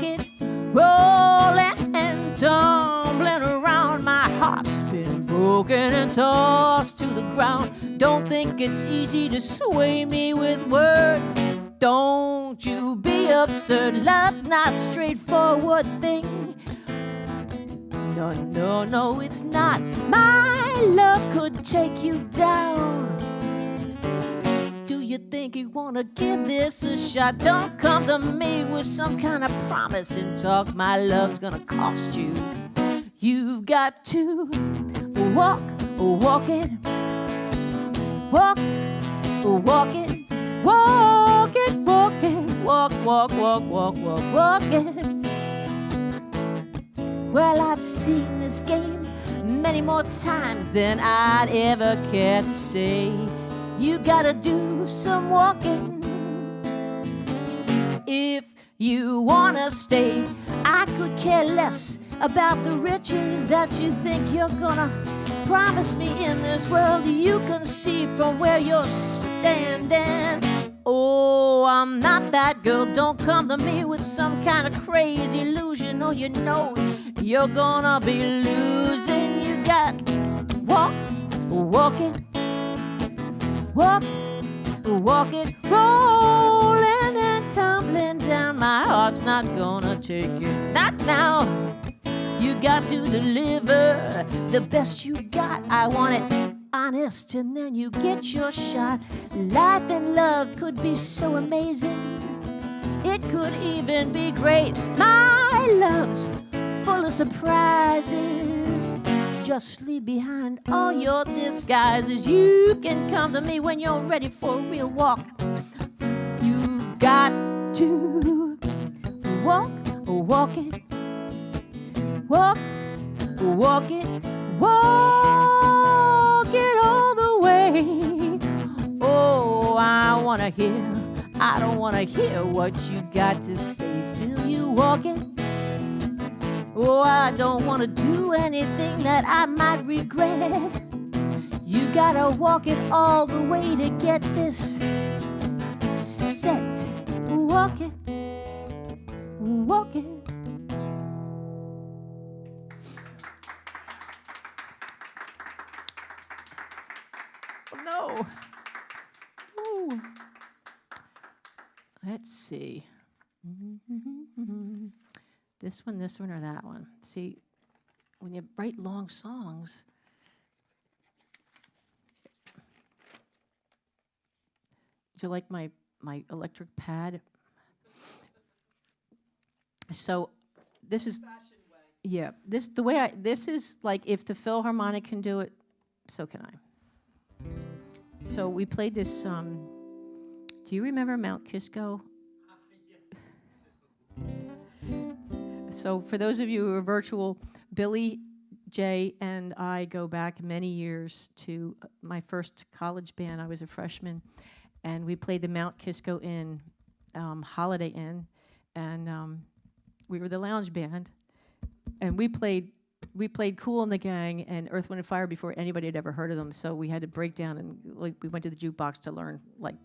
it. Rolling and tumbling around. My heart's been broken and tossed to the ground. Don't think it's easy to sway me with words. Don't you be absurd. Love's not a straightforward thing. No, it's not. My love could take you down. Do you think you wanna give this a shot? Don't come to me with some kind of promise and talk. My love's gonna cost you. You've got to walk it. Walk it. Walk it. Well, I've seen this game many more times than I'd ever care to say. You gotta do some walking if you wanna stay. I could care less about the riches that you think you're gonna promise me in this world. You can see from where you're standing. Oh, I'm not that girl. Don't come to me with some kind of crazy illusion. Oh, you know you're gonna be losing. You got walk it. Walk it. Rolling and tumbling down. My heart's not gonna take it. Not now. You got to deliver the best you got. I want it honest, and then you get your shot. Life and love could be so amazing. It could even be great. My love's full of surprises. Just leave behind all your disguises. You can come to me when you're ready for a real walk. You got to walk it, walk it, walk it all the way. Oh, I wanna hear, I don't wanna hear what you got to say. Still you walk it. Oh, I don't wanna do anything that I might regret. You gotta walk it all the way to get this set. Walk it, walk it. Oh, no. Ooh. Let's see. This one, or that one? See, when you write long songs, do you like my electric pad? So this is, yeah, this is like if the Philharmonic can do it, so can I. So we played this, do you remember Mount Kisco? So for those of you who are virtual, Billy, Jay, and I go back many years to my first college band. I was a freshman, and we played the Mount Kisco Inn, Holiday Inn, and we were the lounge band, and we played Kool and the Gang and Earth, Wind and Fire before anybody had ever heard of them. So we had to break down and we went to the jukebox to learn like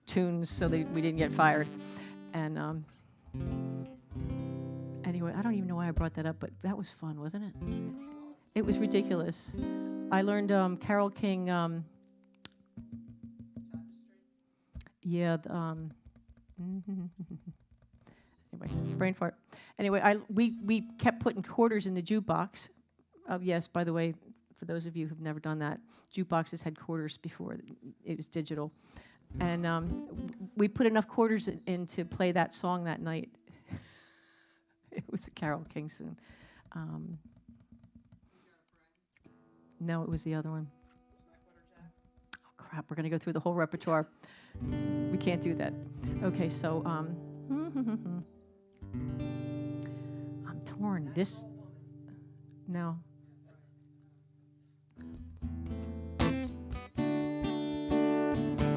tunes so that we didn't get fired. And anyway, I don't even know why I brought that up, but that was fun, wasn't it? It was ridiculous. I learned Carole King. Yeah. Anyway, brain fart. Anyway, we kept putting quarters in the jukebox. Yes, by the way, for those of you who've never done that, jukeboxes had quarters before it was digital. And we put enough quarters in to play that song that night. It was a Carole King song. No, it was the other one. Oh, crap, we're going to go through the whole repertoire. We can't do that. Okay, so I'm torn. This, no.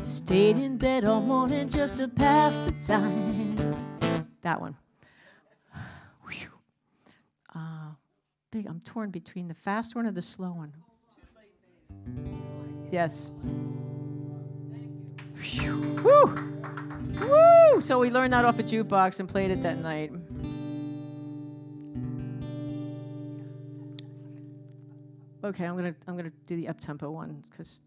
Stayed in bed all morning just to pass the time. That one. Whew. Big. I'm torn between the fast one or the slow one. Yes. Whew. Woo! Woo! So we learned that off a jukebox and played it that night. Okay, I'm gonna do the up-tempo one because.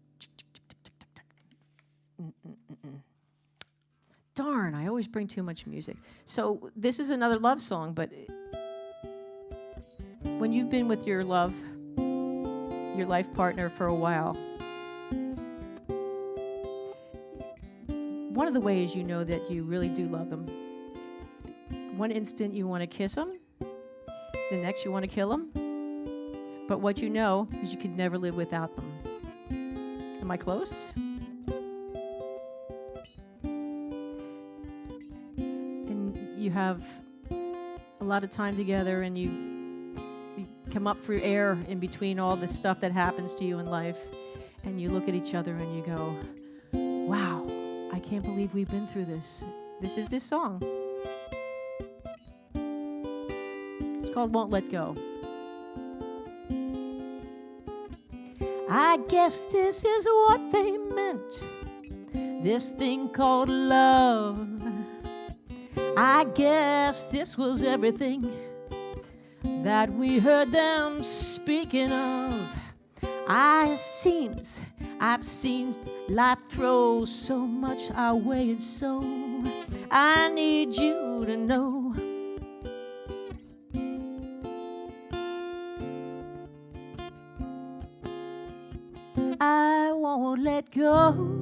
Darn, I always bring too much music. So this is another love song, but when you've been with your love, your life partner for a while, one of the ways you know that you really do love them, one instant you want to kiss them, the next you want to kill them, but what you know is you could never live without them. Am I close? You have a lot of time together and you come up for air in between all the stuff that happens to you in life, and you look at each other and you go, wow, I can't believe we've been through this. This is this song. It's called Won't Let Go. I guess this is what they meant, this thing called love. I guess this was everything that we heard them speaking of. I've seen life throw so much our way, and so I need you to know I won't let go.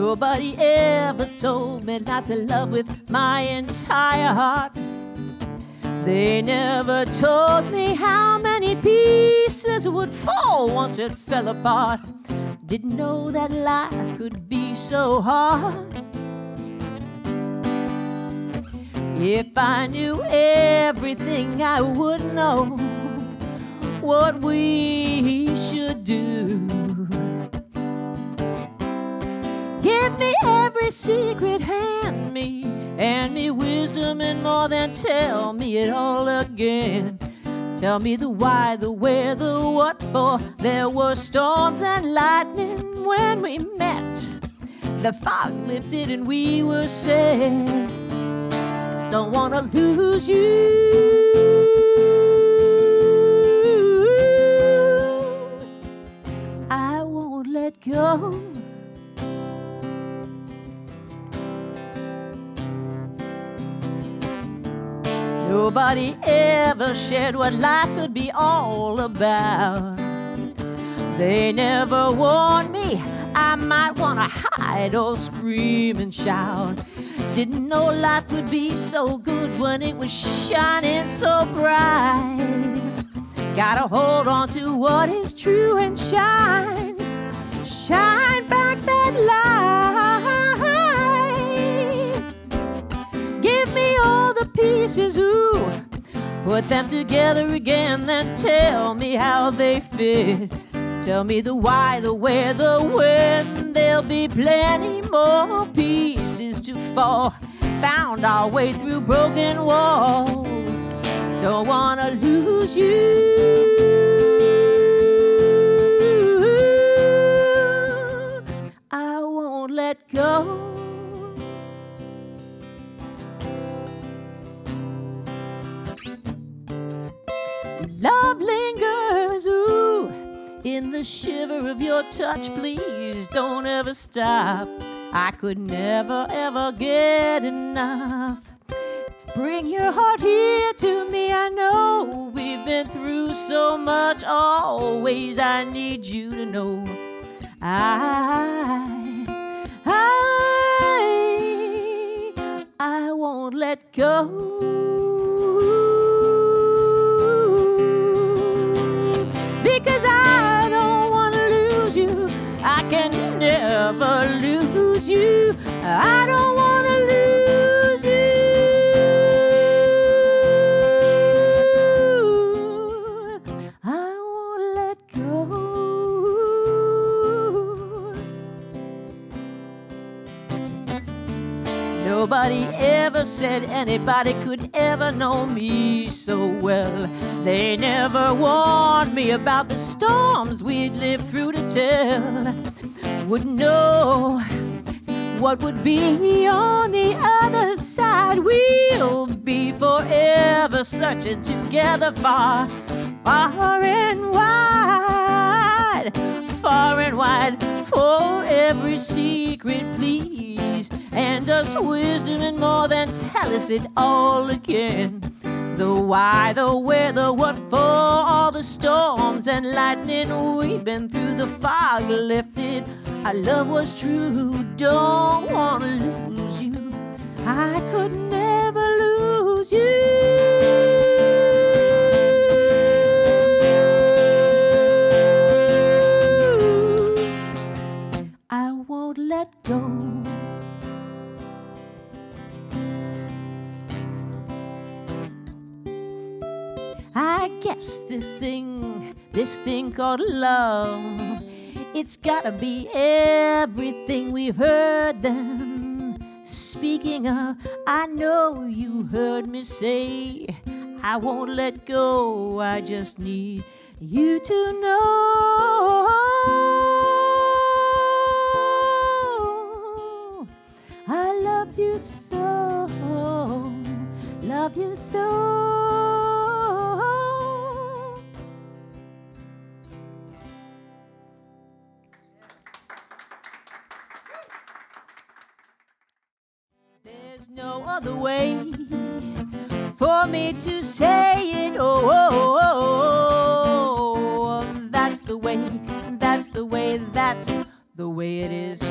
Nobody ever told me not to love with my entire heart. They never told me how many pieces would fall once it fell apart. Didn't know that life could be so hard. If I knew everything, I would know what we should do. Give me every secret, hand me wisdom and more than tell me it all again. Tell me the why, the where, the what for. There were storms and lightning when we met. The fog lifted and we were safe. Don't wanna lose you. I won't let go. Nobody ever shared what life could be all about. They never warned me I might wanna hide or scream and shout. Didn't know life would be so good when it was shining so bright. Gotta hold on to what is true and shine back that light. Give me all the pieces, ooh, put them together again, then tell me how they fit. Tell me the why, the where, the when. There'll be plenty more pieces to fall. Found our way through broken walls. Don't wanna lose you. I won't let go. Love lingers, ooh, in the shiver of your touch. Please don't ever stop. I could never ever get enough. Bring your heart here to me. I know we've been through so much. Always I need you to know I won't let go. Because I don't want to lose you. I can never lose you. I don't want to lose you. I won't let go. Nobody ever said anybody could ever know me so well. They never warned me about the storms we'd lived through to tell. Wouldn't know what would be on the other side. We'll be forever searching together far, far and wide, far and wide, for every secret, please. And us wisdom and more than tell us it all again. The why, the where, the what for, all the storms and lightning we've been through. The fog lifted, our love was true. Don't wanna lose you. I could never lose you. I won't let go. I guess this thing called love, it's gotta be everything we've heard them speaking of. I know you heard me say I won't let go. I just need you to know I love you so, love you so. There's no other way for me to say it. Oh, oh, oh, oh. That's the way, that's the way, that's the way it is.